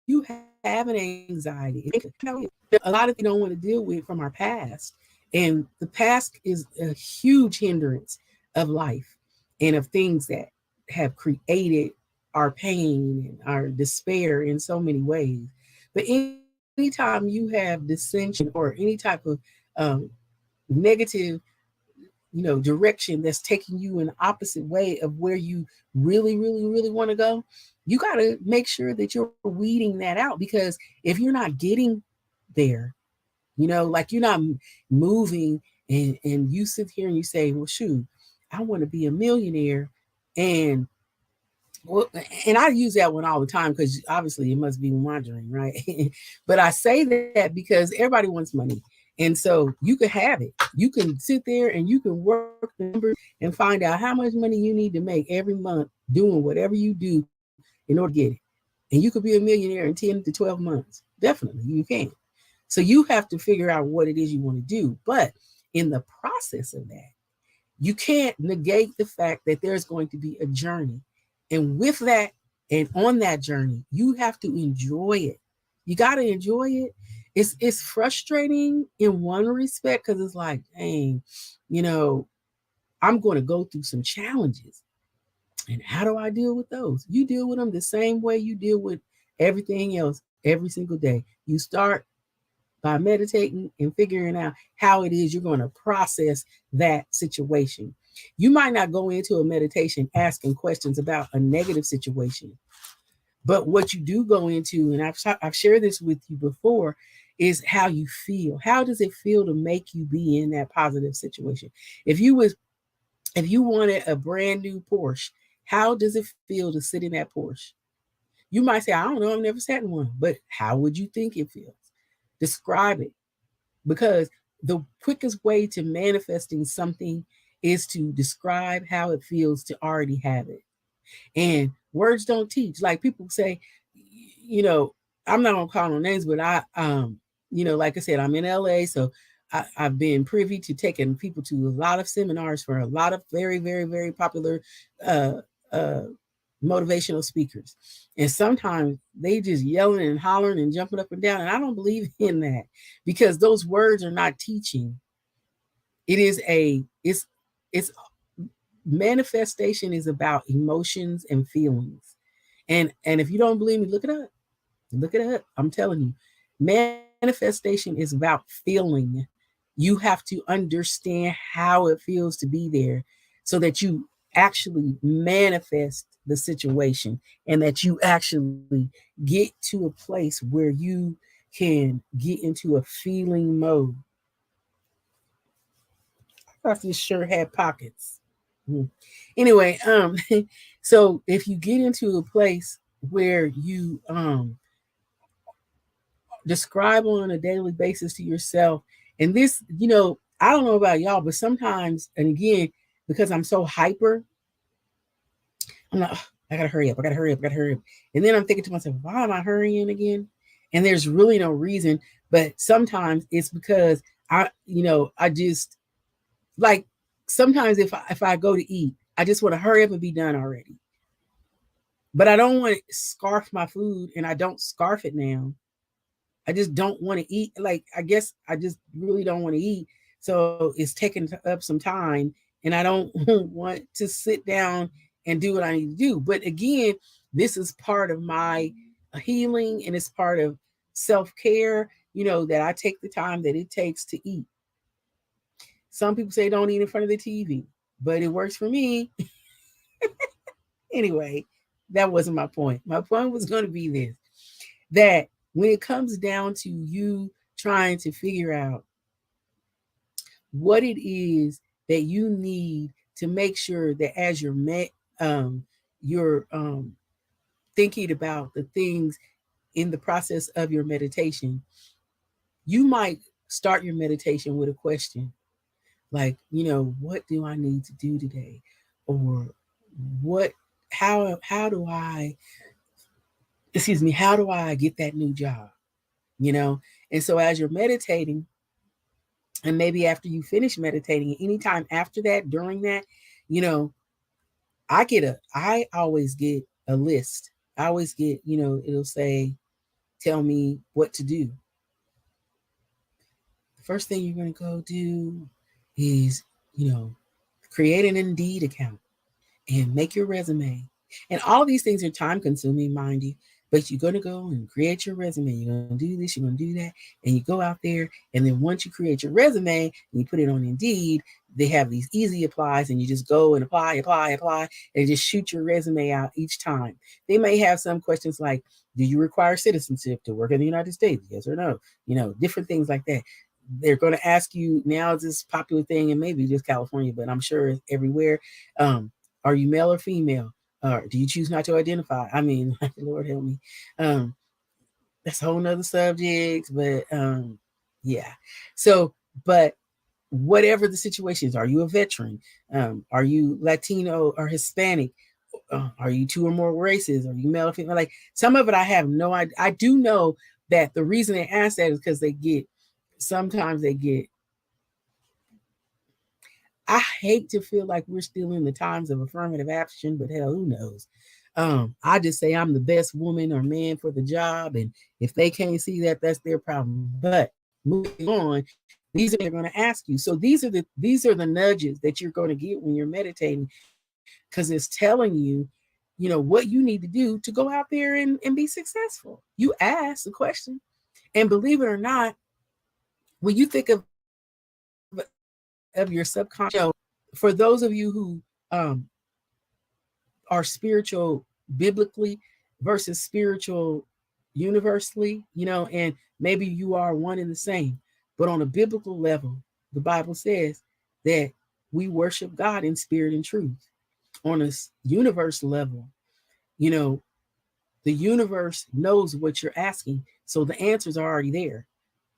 you have an anxiety, a lot of things we don't want to deal with from our past. And the past is a huge hindrance of life and of things that have created our pain and our despair in so many ways. But anytime you have dissension or any type of negative direction that's taking you in the opposite way of where you really want to go, You got to make sure that you're weeding that out, because if you're not getting there, like you're not moving, and you sit here and you say, well, shoot, I want to be a millionaire. And well, and I use that one all the time because obviously it must be my dream, right? But I say that because everybody wants money. And so you could have it. You can sit there and you can work the numbers and find out how much money you need to make every month doing whatever you do in order to get it. And you could be a millionaire in 10 to 12 months. Definitely, you can. So you have to figure out what it is you want to do. But in the process of that, you can't negate the fact that there's going to be a journey. And with that, and on that journey, you have to enjoy it. You got to enjoy it. It's frustrating in one respect because it's like, dang, you know, I'm going to go through some challenges. And how do I deal with those? You deal with them the same way you deal with everything else every single day. You start by meditating and figuring out how it is you're going to process that situation. You might not go into a meditation asking questions about a negative situation, but what you do go into, and I've shared this with you before, is how you feel. How does it feel to make you be in that positive situation? If you was if you wanted a brand new Porsche, how does it feel to sit in that Porsche? You might say, I don't know, I've never sat in one, but how would you think it feels? Describe it, because the quickest way to manifesting something is to describe how it feels to already have it. And words don't teach. Like people say, you know, I'm not gonna call no names, but like I said, I'm in LA, so I've been privy to taking people to a lot of seminars for a lot of very, very, very popular uh, uh, motivational speakers. And sometimes they just yelling and hollering and jumping up and down. And I don't believe in that, because those words are not teaching. It's manifestation is about emotions and feelings. And if you don't believe me, look it up. Look it up. I'm telling you. Manifestation is about feeling. You have to understand how it feels to be there so that you actually manifest the situation, and that you actually get to a place where you can get into a feeling mode. I thought this shirt had pockets. Hmm. Anyway, so if you get into a place where you describe on a daily basis to yourself, and this, I don't know about y'all, but sometimes, and again, because I'm so hyper, I'm like, "Ugh, I gotta hurry up, I gotta hurry up, I gotta hurry up." And then I'm thinking to myself, why am I hurrying again? And there's really no reason, but sometimes it's because I just like, sometimes if I go to eat, I just want to hurry up and be done already. But I don't want to scarf my food, and I don't scarf it now. I just don't want to eat. Like, I guess I just really don't want to eat. So it's taking up some time, and I don't want to sit down and do what I need to do. But again, this is part of my healing, and it's part of self care, that I take the time that it takes to eat. Some people say don't eat in front of the TV, but it works for me. Anyway, that wasn't my point. My point was going to be this, that when it comes down to you trying to figure out what it is that you need to make sure that as you're thinking about the things in the process of your meditation, you might start your meditation with a question like, what do I need to do today? Or what how do I how do I get that new job? You know? And so as you're meditating, and maybe after you finish meditating, anytime after that, during that, you know, I always get a list. I always get, it'll say, tell me what to do. The first thing you're going to go do is, you know, create an Indeed account and make your resume. And all these things are time consuming, mind you, but you're going to go and create your resume. You're going to do this, you're going to do that. And you go out there. And then once you create your resume and you put it on Indeed, they have these easy applies, and you just go and apply, and just shoot your resume out each time. They may have some questions like, do you require citizenship to work in the United States? Yes or no? Different things like that. They're going to ask you, now is this popular thing, and maybe just California, but I'm sure it's everywhere. Are you male or female? Or do you choose not to identify? I mean, Lord help me. That's a whole nother subject, but yeah. So, but whatever the situation is, are you a veteran? Are you Latino or Hispanic? Are you two or more races? Are you male or female? Like, some of it I have no idea. I do know that the reason they ask that is because sometimes they get, I hate to feel like we're still in the times of affirmative action, but hell, who knows? I just say I'm the best woman or man for the job, and if they can't see that, that's their problem. But moving on, these are they're going to ask you. So these are the nudges that you're going to get when you're meditating, because it's telling you, what you need to do to go out there and be successful. You ask the question, and believe it or not, when you think of your subconscious, for those of you who um, are spiritual biblically versus spiritual universally, and maybe you are one and the same, but on a biblical level, the Bible says that we worship God in spirit and truth. On a universe level, you know, the universe knows what you're asking, so the answers are already there.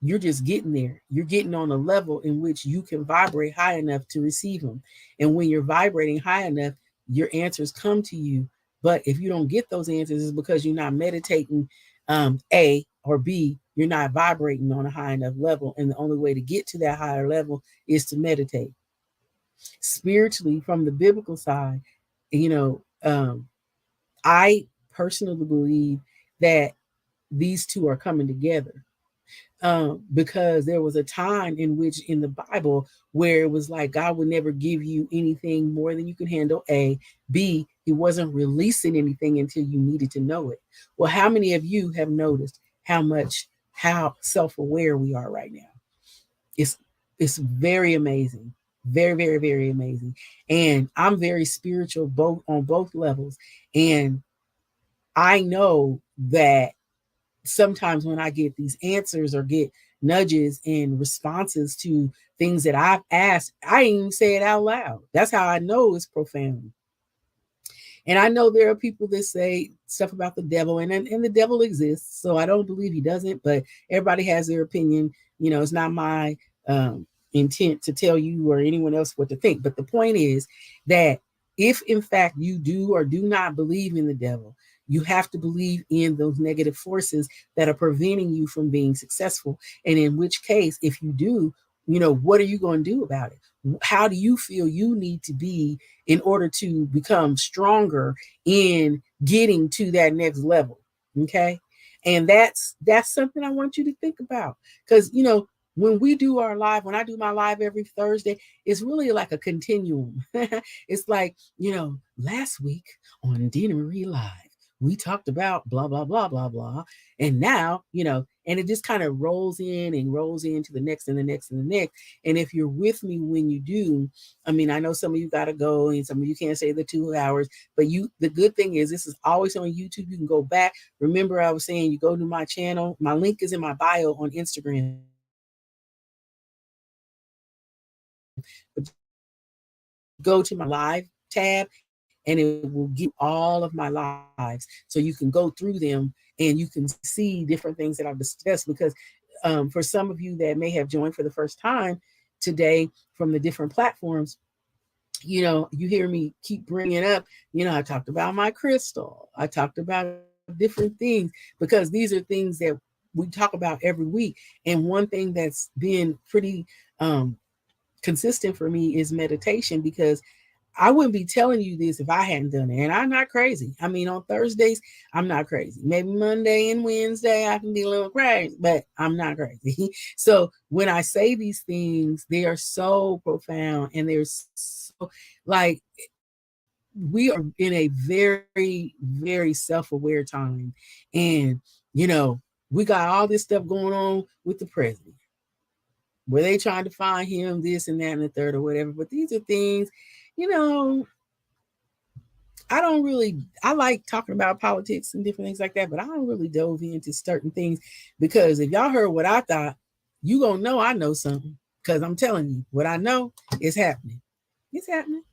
You're just getting there. You're getting on a level in which you can vibrate high enough to receive them. And when you're vibrating high enough, your answers come to you. But if you don't get those answers, it's because you're not meditating, A, or B, you're not vibrating on a high enough level. And the only way to get to that higher level is to meditate. Spiritually, from the biblical side, you know, I personally believe that these two are coming together, because there was a time in which in the Bible where it was like God would never give you anything more than you can handle. A, B, He wasn't releasing anything until you needed to know it. Well, how many of you have noticed how self-aware we are right now? It's it's very amazing, very, very, very amazing. And I'm very spiritual both on both levels, and I know that sometimes when I get these answers or get nudges and responses to things that I've asked, I ain't even say it out loud. That's how I know it's profound. And I know there are people that say stuff about the devil, and the devil exists. So I don't believe he doesn't, but everybody has their opinion. It's not my intent to tell you or anyone else what to think. But the point is that if in fact you do or do not believe in the devil, you have to believe in those negative forces that are preventing you from being successful. And in which case, if you do, what are you going to do about it? How do you feel you need to be in order to become stronger in getting to that next level? Okay. And that's something I want you to think about. Because when when I do my live every Thursday, it's really like a continuum. It's like, last week on Dina Marie Live, we talked about blah, blah, blah, blah, blah. And now, and it just kind of rolls in and rolls into the next and the next and the next. And if you're with me when you do, I mean, I know some of you got to go and some of you can't say the 2 hours, but the good thing is this is always on YouTube. You can go back. Remember, I was saying you go to my channel. My link is in my bio on Instagram. But go to my live tab and it will give all of my lives. So you can go through them and you can see different things that I've discussed. Because for some of you that may have joined for the first time today from the different platforms, you hear me keep bringing up, I talked about my crystal. I talked about different things because these are things that we talk about every week. And one thing that's been pretty consistent for me is meditation, because I wouldn't be telling you this if I hadn't done it. And I'm not crazy. I mean, on Thursdays, I'm not crazy. Maybe Monday and Wednesday, I can be a little crazy, but I'm not crazy. So when I say these things, they are so profound, and they're so like, we are in a very, very self-aware time. And, we got all this stuff going on with the president. Were they trying to find him this and that and the third or whatever? But these are things, you know, I like talking about politics and different things like that, but I don't really dove into certain things because if y'all heard what I thought, you gonna know I know something. Because I'm telling you, what I know is happening. It's happening.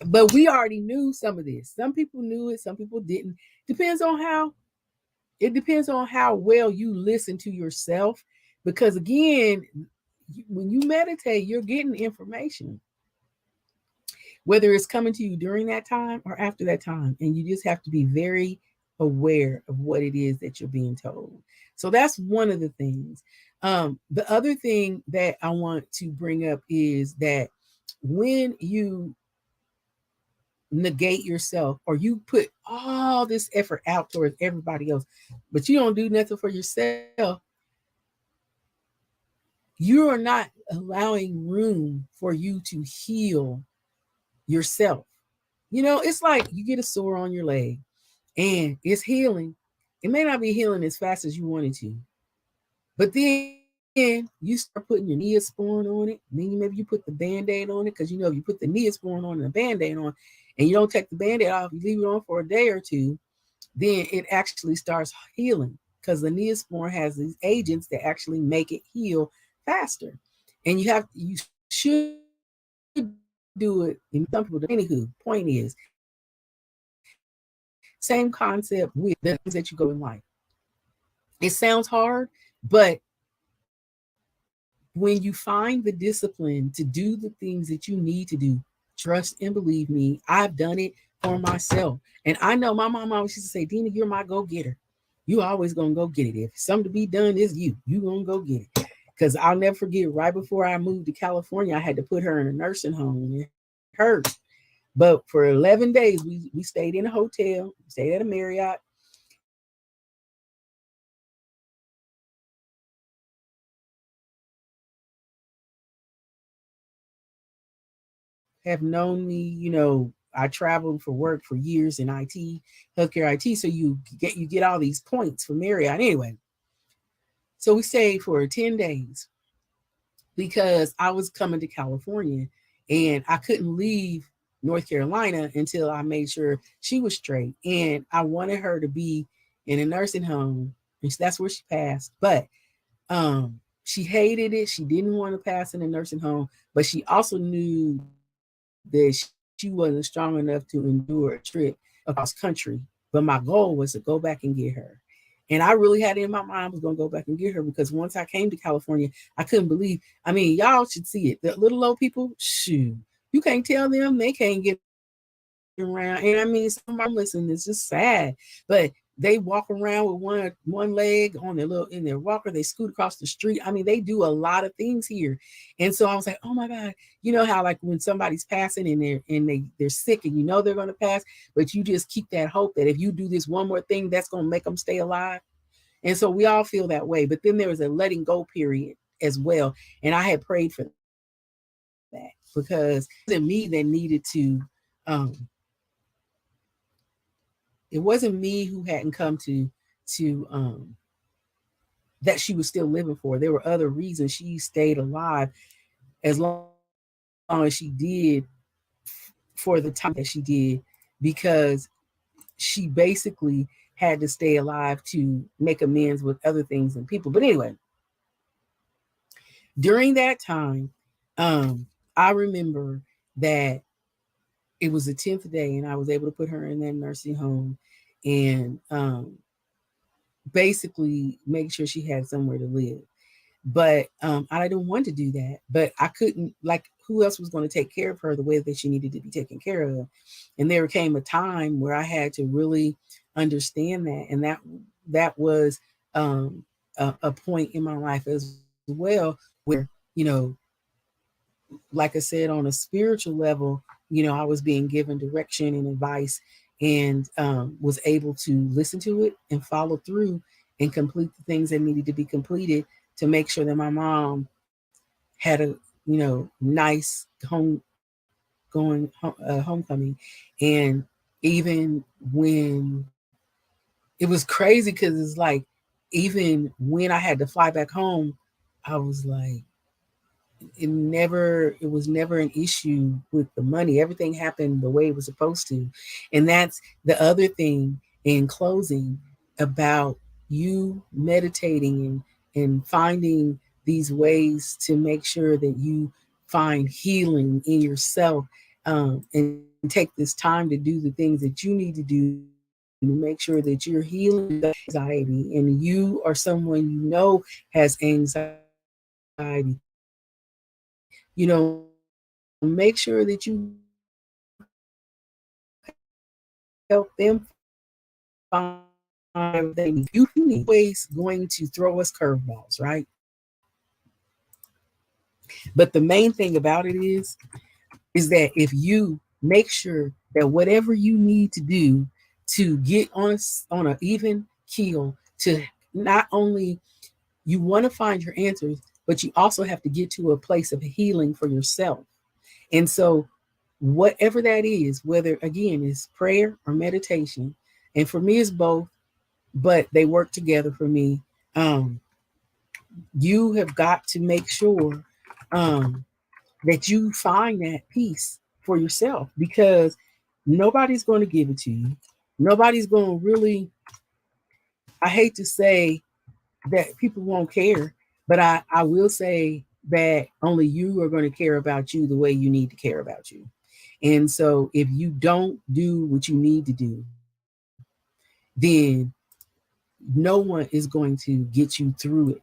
But we already knew some of this. Some people knew it, some people didn't. Depends on how it depends on how well you listen to yourself. Because again, when you meditate, you're getting information, whether it's coming to you during that time or after that time. And you just have to be very aware of what it is that you're being told. So that's one of the things. The other thing that I want to bring up is that when you negate yourself or you put all this effort out towards everybody else, but you don't do nothing for yourself, you are not allowing room for you to heal yourself. You know, it's like you get a sore on your leg and it's healing. It may not be healing as fast as you wanted to, but then you start putting your Neosporin on it. Then maybe you put the Band-Aid on it because you know if you put the Neosporin on and a Band-Aid on and you don't take the Band-Aid off, you leave it on for a day or two, then it actually starts healing because the Neosporin has these agents that actually make it heal faster. And you should do it. And some people do. Anywho, point is, same concept with the things that you go in life. It sounds hard, but when you find the discipline to do the things that you need to do, trust and believe me, I've done it for myself. And I know my mom always used to say, Dina, you're my go-getter. You always gonna go get it. If something to be done is you. You gonna go get it. Because I'll never forget, right before I moved to California, I had to put her in a nursing home and it hurt. But for 11 days, we stayed in a hotel, stayed at a Marriott, and my mom have known me, you know, I traveled for work for years in IT, healthcare IT. So you get all these points for Marriott. Anyway, so we stayed for 10 days because I was coming to California and I couldn't leave North Carolina until I made sure she was straight. And I wanted her to be in a nursing home. And that's where she passed. But she hated it. She didn't want to pass in a nursing home, but she also knew that she wasn't strong enough to endure a trip across country. But my goal was to go back and get her. And I really had it in my mind I was going to go back and get her because once I came to California, I couldn't believe. I mean, y'all should see it. The little old people, shoot, you can't tell them they can't get around. And I mean, some of our homeless, and it's just sad, but they walk around with one leg on their little in their walker. They scoot across the street. I mean, they do a lot of things here. And so I was like, oh my God, you know how like when somebody's passing and they're sick and you know they're gonna pass, but you just keep that hope that if you do this one more thing, that's gonna make them stay alive. And so we all feel that way. But then there was a letting go period as well. And I had prayed for that because it wasn't me that needed to um it wasn't me who hadn't come to that she was still living for. There were other reasons she stayed alive as long as she did for the time that she did, because she basically had to stay alive to make amends with other things and people. But anyway, during that time, I remember that it was the 10th day and I was able to put her in that nursing home and basically make sure she had somewhere to live. But I didn't want to do that. But I couldn't, like, who else was going to take care of her the way that she needed to be taken care of? And there came a time where I had to really understand that, and that was a point in my life as well, where you know, like I said, on a spiritual level, you know, I was being given direction and advice, and was able to listen to it and follow through and complete the things that needed to be completed to make sure that my mom had a nice homecoming. And even when it was crazy, because it's like even when I had to fly back home, I was like, it was never an issue with the money. Everything happened the way it was supposed to. And that's the other thing in closing about you meditating and finding these ways to make sure that you find healing in yourself, and take this time to do the things that you need to do to make sure that you're healing the anxiety, and you are someone you know has anxiety. Make sure that you help them find everything you need. Always going to throw us curveballs, right? But the main thing about it is that if you make sure that whatever you need to do to get on an even keel, to not only you want to find your answers, but you also have to get to a place of healing for yourself. And so whatever that is, whether again is prayer or meditation, and for me it's both, but they work together for me. You have got to make sure that you find that peace for yourself, because nobody's going to give it to you. Nobody's going to really, I hate to say that people won't care, but I will say that only you are going to care about you the way you need to care about you. And so if you don't do what you need to do, then no one is going to get you through it.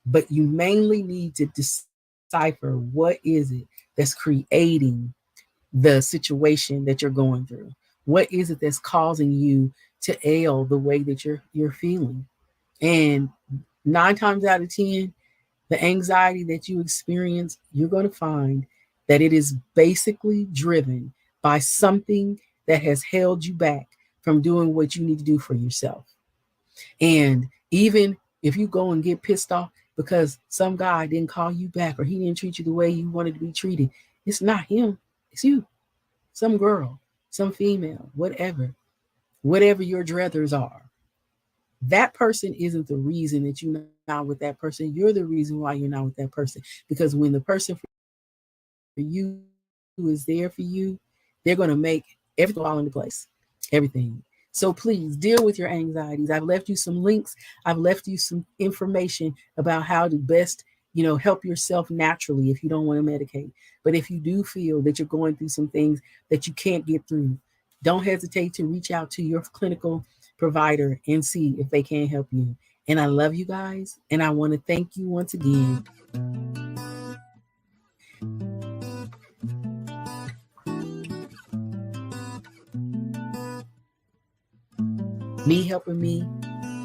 But you mainly need to decipher what is it that's creating the situation that you're going through. What is it that's causing you to ail the way that you're feeling? And 9 times out of 10, the anxiety that you experience, you're going to find that it is basically driven by something that has held you back from doing what you need to do for yourself. And even if you go and get pissed off because some guy didn't call you back or he didn't treat you the way you wanted to be treated, it's not him, it's you. Some girl, some female, whatever your druthers are. That person isn't the reason that you're not with that person. You're the reason why you're not with that person. Because when the person for you who is there for you, they're going to make everything fall into place. Everything. So please deal with your anxieties. I've left you some links. I've left you some information about how to best, help yourself naturally if you don't want to medicate. But if you do feel that you're going through some things that you can't get through, don't hesitate to reach out to your clinical provider and see if they can help you. And I love you guys. And I want to thank you once again. Me helping me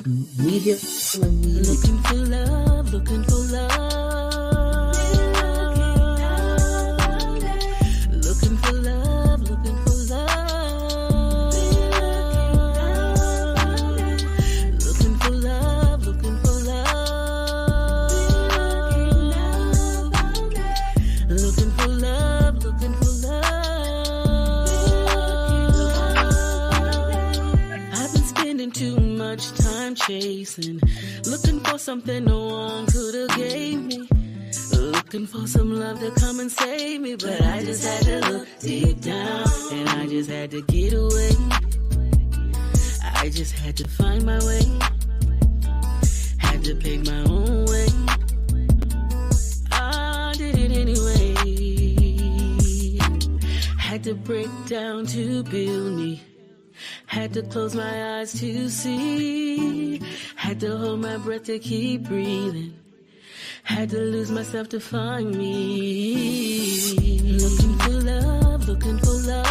healing me. Looking for love, looking for love. Looking for love, looking for love. Looking for love, looking for love. Looking for love, looking for love. I've been spending too much time chasing, looking for something no one could have gave me, looking for some love to come and save me. But I just had to look deep down, and I just had to get away. I just had to find my way, had to pick my own way. I did it anyway, had to break down to build me. Had to close my eyes to see. Had to hold my breath to keep breathing. Had to lose myself to find me. Looking for love, looking for love.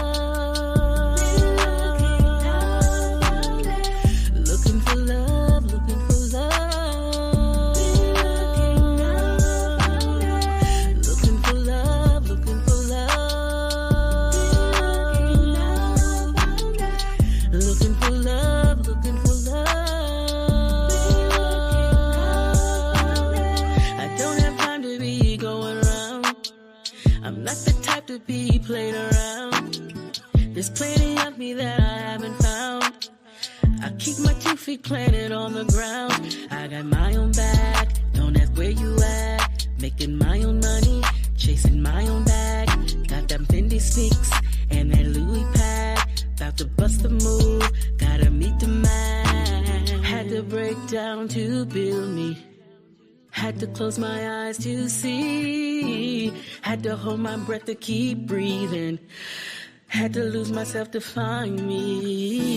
Looking for love, looking for love. Looking for love, looking for love. Looking for love, looking for love. I don't have time to be going around. I'm not the type to be played around. There's plenty of me that I haven't found. I keep my 2 feet planted on the ground. I got my own back, don't have Where you at? Making my own money, chasing my own bag. Got them Fendi sneaks and that Louis pad. About to bust a move, gotta meet the man. Had to break down to build me. Had to close my eyes to see. Had to hold my breath to keep breathing. Had to lose myself to find me.